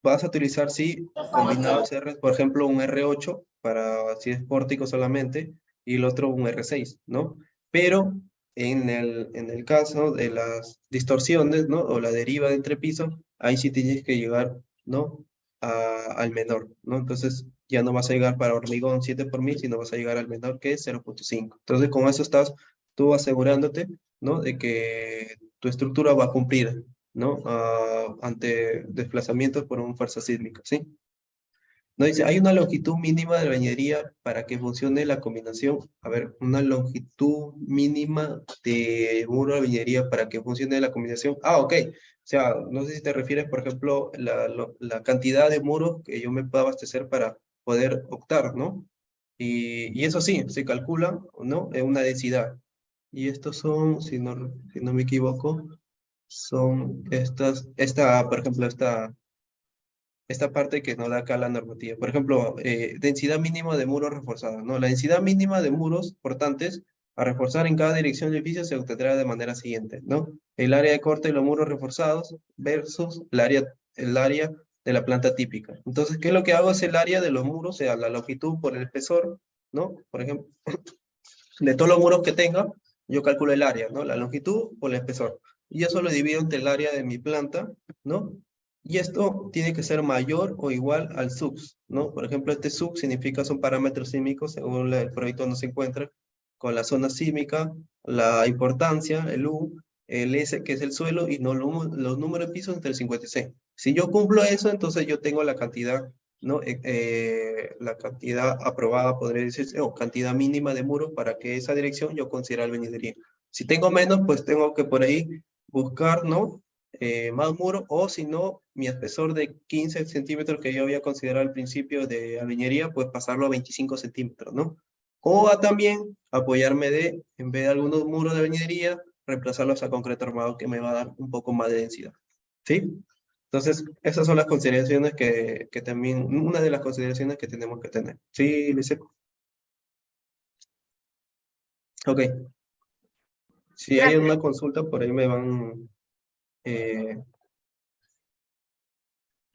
vas a utilizar, sí, combinados R, por ejemplo, un R8 para si es pórtico solamente y el otro un R6, ¿no? Pero en el caso de las distorsiones, ¿no? O la deriva de entrepiso, ahí sí tienes que llegar, ¿no? al menor, ¿no? Entonces ya no vas a llegar para hormigón 7 por 1000, sino vas a llegar al menor que es 0.5. Entonces con eso estás tú asegurándote, ¿no? De que tu estructura va a cumplir, ¿no? Ante desplazamientos por una fuerza sísmica, ¿sí? No dice, hay una longitud mínima de bañería para que funcione la combinación. A ver, una longitud mínima de muro de bañería para que funcione la combinación. Ah, ok. O sea, no sé si te refieres, por ejemplo, la cantidad de muros que yo me puedo abastecer para poder optar, ¿no? Y eso sí, se calcula, ¿no? En una densidad. Y estos son, si no me equivoco, son por ejemplo, esta parte que nos da acá la normativa. Por ejemplo, densidad mínima de muros reforzados, ¿no? La densidad mínima de muros portantes a reforzar en cada dirección del edificio se obtendrá de manera siguiente, ¿no? El área de corte de los muros reforzados versus el área de la planta típica. Entonces, ¿qué es lo que hago? Es el área de los muros, o sea, la longitud por el espesor, ¿no? Por ejemplo, de todos los muros que tenga, yo calculo el área, ¿no? La longitud por el espesor. Y eso lo divido entre el área de mi planta, ¿no? Y esto tiene que ser mayor o igual al SUX, ¿no? Por ejemplo, este SUX significa son parámetros sísmicos, según el proyecto donde se encuentra, con la zona sísmica, la importancia, el U, el S, que es el suelo, y no los números de pisos entre el 56. Si yo cumplo eso, entonces yo tengo la cantidad, ¿no? La cantidad aprobada, podría decirse, o cantidad mínima de muros para que esa dirección yo considere albañilería. Si tengo menos, pues tengo que por ahí buscar, ¿no? Más muro, o si no, mi espesor de 15 centímetros que yo había considerado al principio de albañilería, pues pasarlo a 25 centímetros, ¿no? O también apoyarme en vez de algunos muros de albañilería, reemplazarlos a concreto armado que me va a dar un poco más de densidad, ¿sí? Entonces, esas son las consideraciones que también, una de las consideraciones que tenemos que tener. ¿Sí, Lice? Ok. Si hay Gracias. una consulta, por ahí me van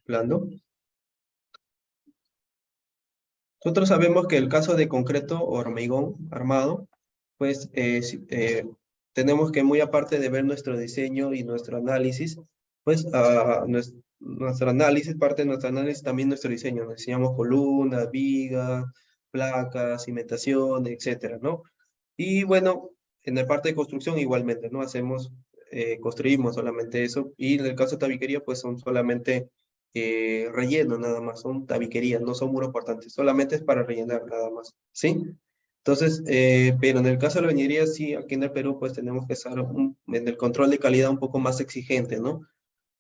hablando. Nosotros sabemos que el caso de concreto o hormigón armado, pues tenemos que muy aparte de ver nuestro diseño y nuestro análisis, pues nuestro análisis, parte de nuestro análisis también nuestro diseño. Nos diseñamos columnas, vigas, placas, cimentación, etcétera, ¿no? Y bueno, en la parte de construcción igualmente, ¿no? Construimos solamente eso. Y en el caso de tabiquería, pues son solamente relleno nada más, son tabiquerías, no son muros portantes, solamente es para rellenar nada más, ¿sí? Entonces, pero en el caso de la albañilería, sí, aquí en el Perú, pues tenemos que estar en el control de calidad un poco más exigente, ¿no?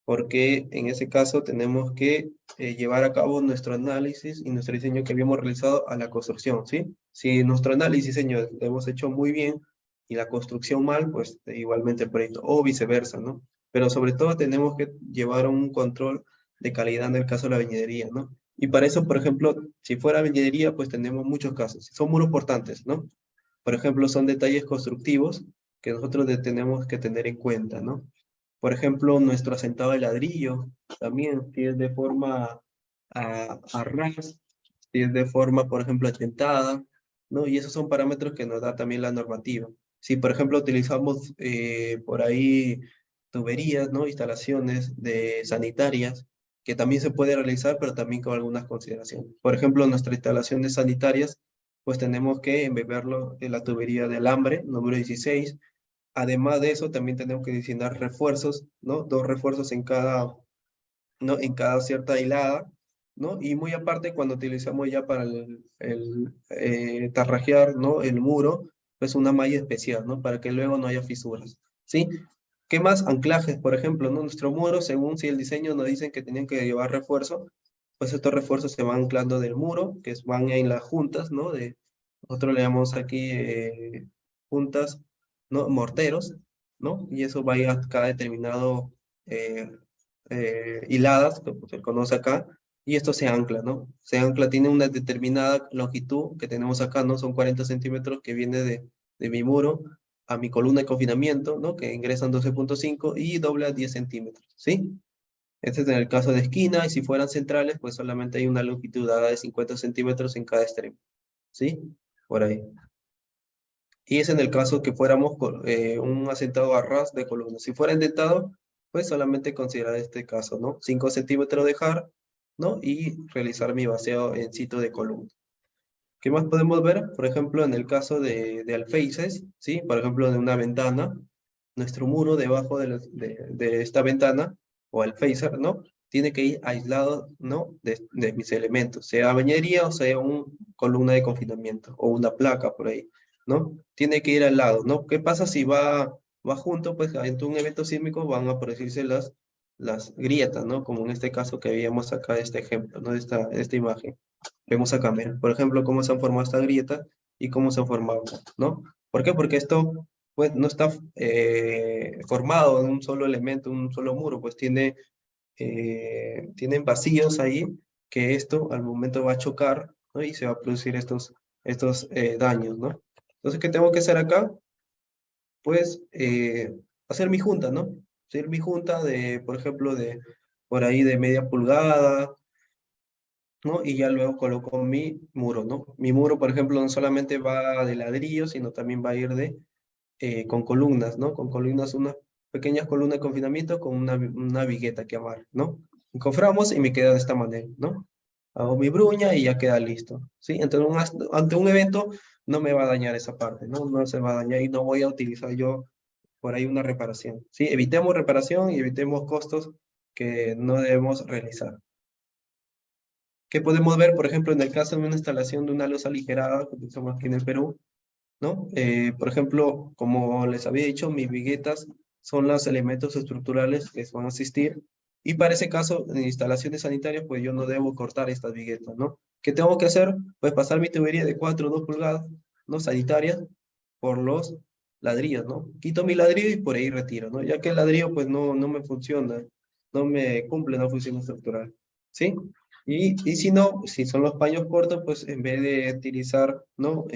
Porque en ese caso tenemos que llevar a cabo nuestro análisis y nuestro diseño que habíamos realizado a la construcción, ¿sí? Si nuestro análisis y diseño lo hemos hecho muy bien y la construcción mal, pues igualmente el proyecto, o viceversa, ¿no? Pero sobre todo tenemos que llevar un control de calidad en el caso de la viñería, ¿no? Y para eso, por ejemplo, si fuera viñería, pues tenemos muchos casos. Son muy importantes, ¿no? Por ejemplo, son detalles constructivos que nosotros tenemos que tener en cuenta, ¿no? Por ejemplo, nuestro asentado de ladrillo, también, si es de forma a ras, si es de forma, por ejemplo, atentada, ¿no? Y esos son parámetros que nos da también la normativa. Si, por ejemplo, utilizamos por ahí tuberías, ¿no? Instalaciones sanitarias, que también se puede realizar, pero también con algunas consideraciones. Por ejemplo, nuestras instalaciones sanitarias, pues tenemos que embeberlo en la tubería de alambre, número 16. Además de eso, también tenemos que diseñar refuerzos, ¿no? 2 refuerzos ¿no? En cada cierta hilada, ¿no? Y muy aparte, cuando utilizamos ya para tarrajear, ¿no? El muro, pues una malla especial, ¿no? Para que luego no haya fisuras, ¿sí? ¿Qué más? Anclajes, por ejemplo, ¿no? Nuestro muro, según si el diseño nos dicen que tenían que llevar refuerzo, pues estos refuerzos se van anclando del muro, van en las juntas, ¿no? Nosotros le llamamos aquí juntas, ¿no? Morteros, ¿no? Y eso va a ir a cada determinado eh, hiladas, que se conoce acá, y esto se ancla, ¿no? Se ancla, tiene una determinada longitud que tenemos acá, ¿no? Son 40 centímetros que viene de mi muro a mi columna de confinamiento, ¿no? Que ingresan 12.5 y dobla 10 centímetros, ¿sí? Este es en el caso de esquina, y si fueran centrales, pues solamente hay una longitud dada de 50 centímetros en cada extremo, ¿sí? Por ahí. Y es en el caso que fuéramos un asentado a ras de columna. Si fuera indentado, pues solamente considerar este caso, ¿no? 5 centímetros dejar ¿no? Y realizar mi baseo en sitio de columna. ¿Qué más podemos ver? Por ejemplo, en el caso de alféices, ¿sí? Por ejemplo, de una ventana, nuestro muro debajo de esta ventana, o alféizar, ¿no? Tiene que ir aislado, ¿no? De mis elementos, sea bañería o sea una columna de confinamiento, o una placa por ahí, ¿no? Tiene que ir al lado, ¿no? ¿Qué pasa si va junto? Pues ante un evento sísmico van a producirse las grietas, ¿no? Como en este caso que veíamos acá, este ejemplo, ¿no? Esta imagen. Vemos acá, miren, por ejemplo, cómo se han formado estas grietas y cómo se han formado, ¿no? ¿Por qué? Porque esto, pues, no está formado en un solo elemento, un solo muro, pues tienen vacíos ahí que esto al momento va a chocar, ¿no? Y se va a producir estos daños, ¿no? Entonces, ¿qué tengo que hacer acá? Pues, hacer mi junta, ¿no? Hacer mi junta de, por ejemplo, por ahí de media pulgada, ¿no? Y ya luego coloco mi muro, ¿no? Mi muro, por ejemplo, no solamente va de ladrillo, sino también va a ir con columnas, ¿no? Con columnas, unas pequeñas columnas de confinamiento con una vigueta que amar, ¿no? Encoframos y me queda de esta manera, ¿no? Hago mi bruña y ya queda listo, ¿sí? Entonces, ante un evento no me va a dañar esa parte, ¿no? No se va a dañar y no voy a utilizar yo por ahí una reparación, ¿sí? Evitemos reparación y evitemos costos que no debemos realizar. ¿Qué podemos ver, por ejemplo, en el caso de una instalación de una losa aligerada, que utilizamos aquí en el Perú, ¿no? Por ejemplo, como les había dicho, mis viguetas son los elementos estructurales que van a asistir, y para ese caso, en instalaciones sanitarias, pues yo no debo cortar estas viguetas, ¿no? ¿Qué tengo que hacer? Pues pasar mi tubería de 4 o 2 pulgadas, ¿no? Sanitarias, por los ladrillos, ¿no? Quito mi ladrillo y por ahí retiro, ¿no? Ya que el ladrillo, pues no me funciona, no me cumple una función estructural, ¿sí? Y si no, si son los paños cortos, pues en vez de utilizar, ¿no?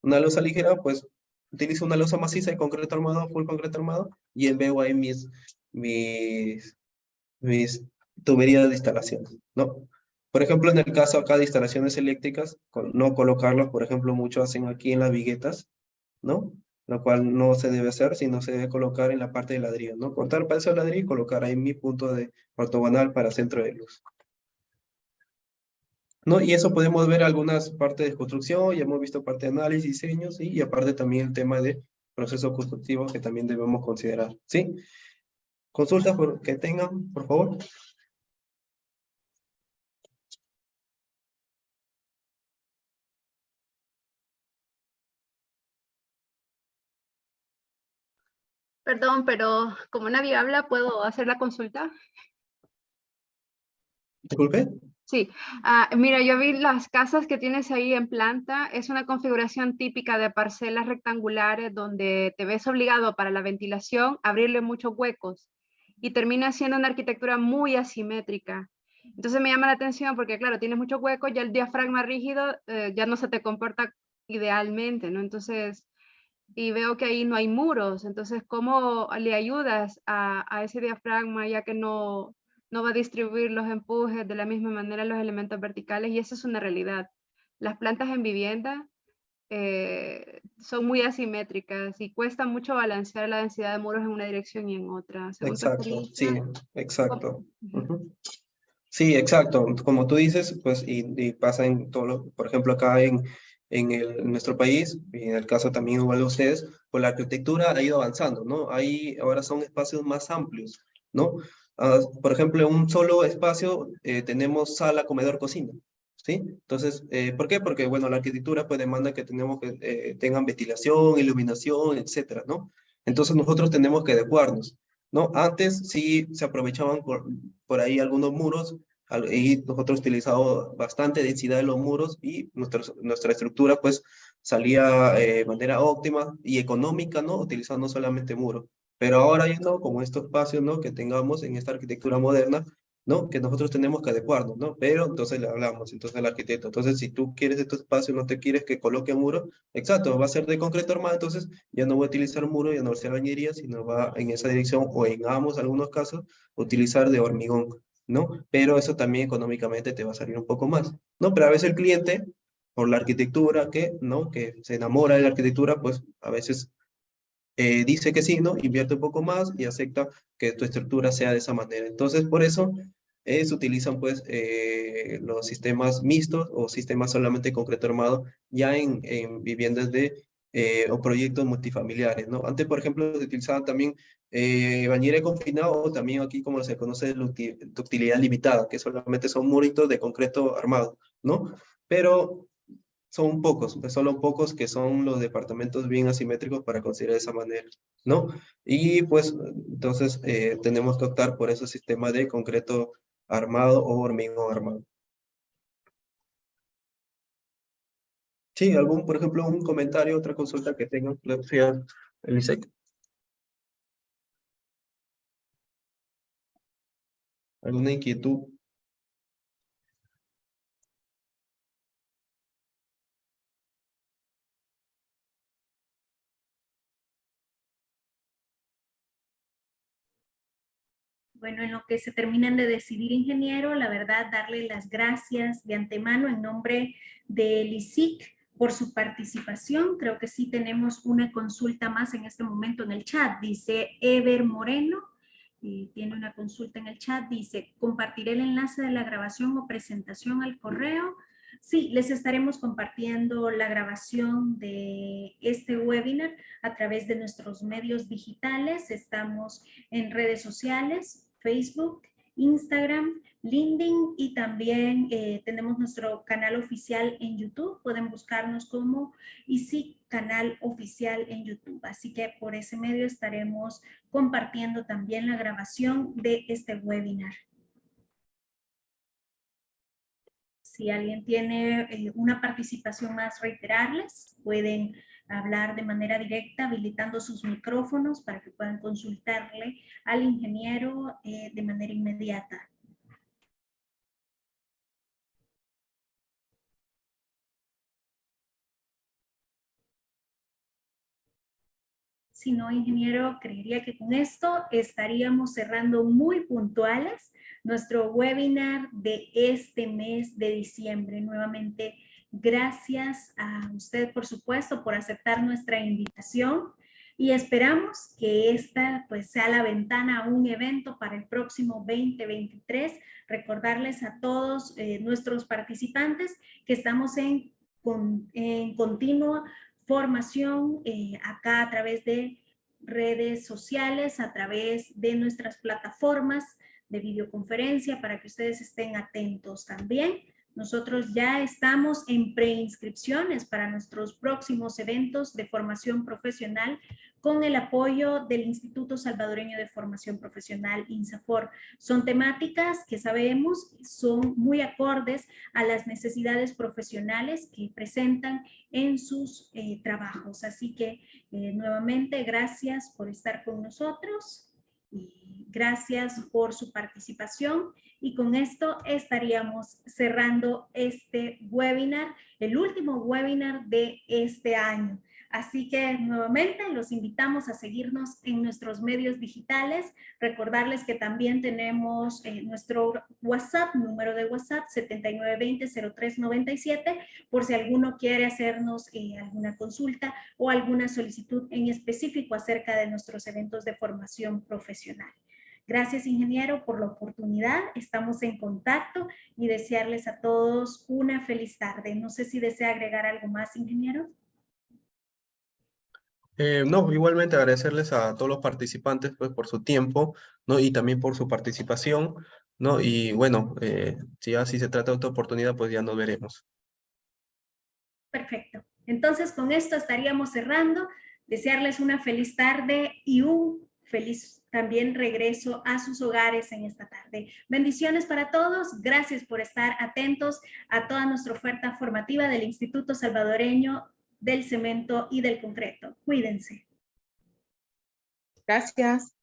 Una losa ligera, pues utilizo una losa maciza de concreto armado, full concreto armado, y veo ahí mis tuberías de instalaciones, ¿no? Por ejemplo, en el caso acá de instalaciones eléctricas, no colocarlos, por ejemplo, muchos hacen aquí en las viguetas, ¿no? Lo cual no se debe hacer, sino se debe colocar en la parte de ladrillo, ¿no? Cortar pedazo de ladrillo y colocar ahí mi punto de ortogonal para centro de luz, ¿no? Y eso podemos ver algunas partes de construcción, ya hemos visto parte de análisis, diseños, ¿sí? Y aparte también el tema de proceso constructivo que también debemos considerar, ¿sí? Consultas que tengan, por favor. Perdón, pero como nadie habla, ¿puedo hacer la consulta? Disculpe. Sí, mira, yo vi las casas que tienes ahí en planta, es una configuración típica de parcelas rectangulares donde te ves obligado para la ventilación a abrirle muchos huecos y termina siendo una arquitectura muy asimétrica. Entonces me llama la atención porque, claro, tienes muchos huecos, ya el diafragma rígido ya no se te comporta idealmente, ¿no? Entonces, y veo que ahí no hay muros, entonces, ¿cómo le ayudas a ese diafragma ya que no va a distribuir los empujes de la misma manera en los elementos verticales? Y eso es una realidad. Las plantas en vivienda son muy asimétricas y cuesta mucho balancear la densidad de muros en una dirección y en otra. Según tu Exacto, sí, experiencia, exacto. Ujú. Ujú. Sí, exacto. Como tú dices, pues, y pasa en todo por ejemplo, acá en nuestro país, y en el caso también igual de ustedes, pues la arquitectura ha ido avanzando, ¿no? Ahora son espacios más amplios, ¿no? Por ejemplo, en un solo espacio tenemos sala, comedor, cocina, ¿sí? Entonces, ¿por qué? Porque, bueno, la arquitectura pues demanda que tenemos que tengan ventilación, iluminación, etcétera, ¿no? Entonces nosotros tenemos que adecuarnos, ¿no? Antes sí se aprovechaban por ahí algunos muros, y nosotros utilizamos bastante densidad de los muros y nuestra estructura pues salía de manera óptima y económica, ¿no? Utilizando solamente muros. Pero ahora ya no, como estos espacios, ¿no? Que tengamos en esta arquitectura moderna, ¿no? Que nosotros tenemos que adecuarnos, ¿no? Pero entonces le hablamos, entonces al arquitecto, entonces si tú quieres estos espacios, no te quieres que coloque muro, exacto, va a ser de concreto armado, entonces ya no voy a utilizar muro, ya no va a ser bañería, sino va en esa dirección, o en ambos algunos casos, utilizar de hormigón, ¿no? Pero eso también económicamente te va a salir un poco más, ¿no? Pero a veces el cliente, por la arquitectura ¿no? Que se enamora de la arquitectura, pues a veces dice que sí, ¿no? Invierte un poco más y acepta que tu estructura sea de esa manera. Entonces, por eso se utilizan pues los sistemas mixtos o sistemas solamente de concreto armado ya en viviendas o proyectos multifamiliares, ¿no? Antes, por ejemplo, se utilizaban también bañera confinado o también aquí como se conoce de utilidad limitada, que solamente son muritos de concreto armado, ¿no? Pero son pocos, pues solo pocos que son los departamentos bien asimétricos para considerar de esa manera, ¿no? Y pues entonces tenemos que optar por ese sistema de concreto armado o hormigón armado. Sí, por ejemplo, un comentario, otra consulta que tengan, Elisec. ¿Alguna inquietud? Bueno, en lo que se terminan de decidir, ingeniero, la verdad, darle las gracias de antemano en nombre del ISIC por su participación. Creo que sí tenemos una consulta más en este momento en el chat. Dice Ever Moreno, tiene una consulta en el chat, dice, ¿compartiré el enlace de la grabación o presentación al correo? Sí, les estaremos compartiendo la grabación de este webinar a través de nuestros medios digitales. Estamos en redes sociales, Facebook, Instagram, LinkedIn y también tenemos nuestro canal oficial en YouTube. Pueden buscarnos como ISIC canal oficial en YouTube. Así que por ese medio estaremos compartiendo también la grabación de este webinar. Si alguien tiene una participación más, reiterarles, pueden hablar de manera directa habilitando sus micrófonos para que puedan consultarle al ingeniero de manera inmediata. Si no, ingeniero, creería que con esto estaríamos cerrando muy puntuales nuestro webinar de este mes de diciembre. Nuevamente, gracias a usted, por supuesto, por aceptar nuestra invitación y esperamos que esta pues sea la ventana a un evento para el próximo 2023. Recordarles a todos nuestros participantes que estamos en continua formación acá a través de redes sociales, a través de nuestras plataformas de videoconferencia para que ustedes estén atentos también. Nosotros ya estamos en preinscripciones para nuestros próximos eventos de formación profesional con el apoyo del Instituto Salvadoreño de Formación Profesional, INSAFOR. Son temáticas que sabemos son muy acordes a las necesidades profesionales que presentan en sus trabajos. Así que nuevamente gracias por estar con nosotros y gracias por su participación. Y con esto estaríamos cerrando este webinar, el último webinar de este año. Así que nuevamente los invitamos a seguirnos en nuestros medios digitales. Recordarles que también tenemos nuestro WhatsApp, número de WhatsApp 7920-0397, por si alguno quiere hacernos alguna consulta o alguna solicitud en específico acerca de nuestros eventos de formación profesional. Gracias, ingeniero, por la oportunidad. Estamos en contacto y desearles a todos una feliz tarde. No sé si desea agregar algo más, ingeniero. No, igualmente agradecerles a todos los participantes pues, por su tiempo, ¿no? Y también por su participación, ¿no? Y bueno, si así se trata de otra oportunidad, pues ya nos veremos. Perfecto. Entonces, con esto estaríamos cerrando. Desearles una feliz tarde y un feliz también regreso a sus hogares en esta tarde. Bendiciones para todos. Gracias por estar atentos a toda nuestra oferta formativa del Instituto Salvadoreño del Cemento y del Concreto. Cuídense. Gracias.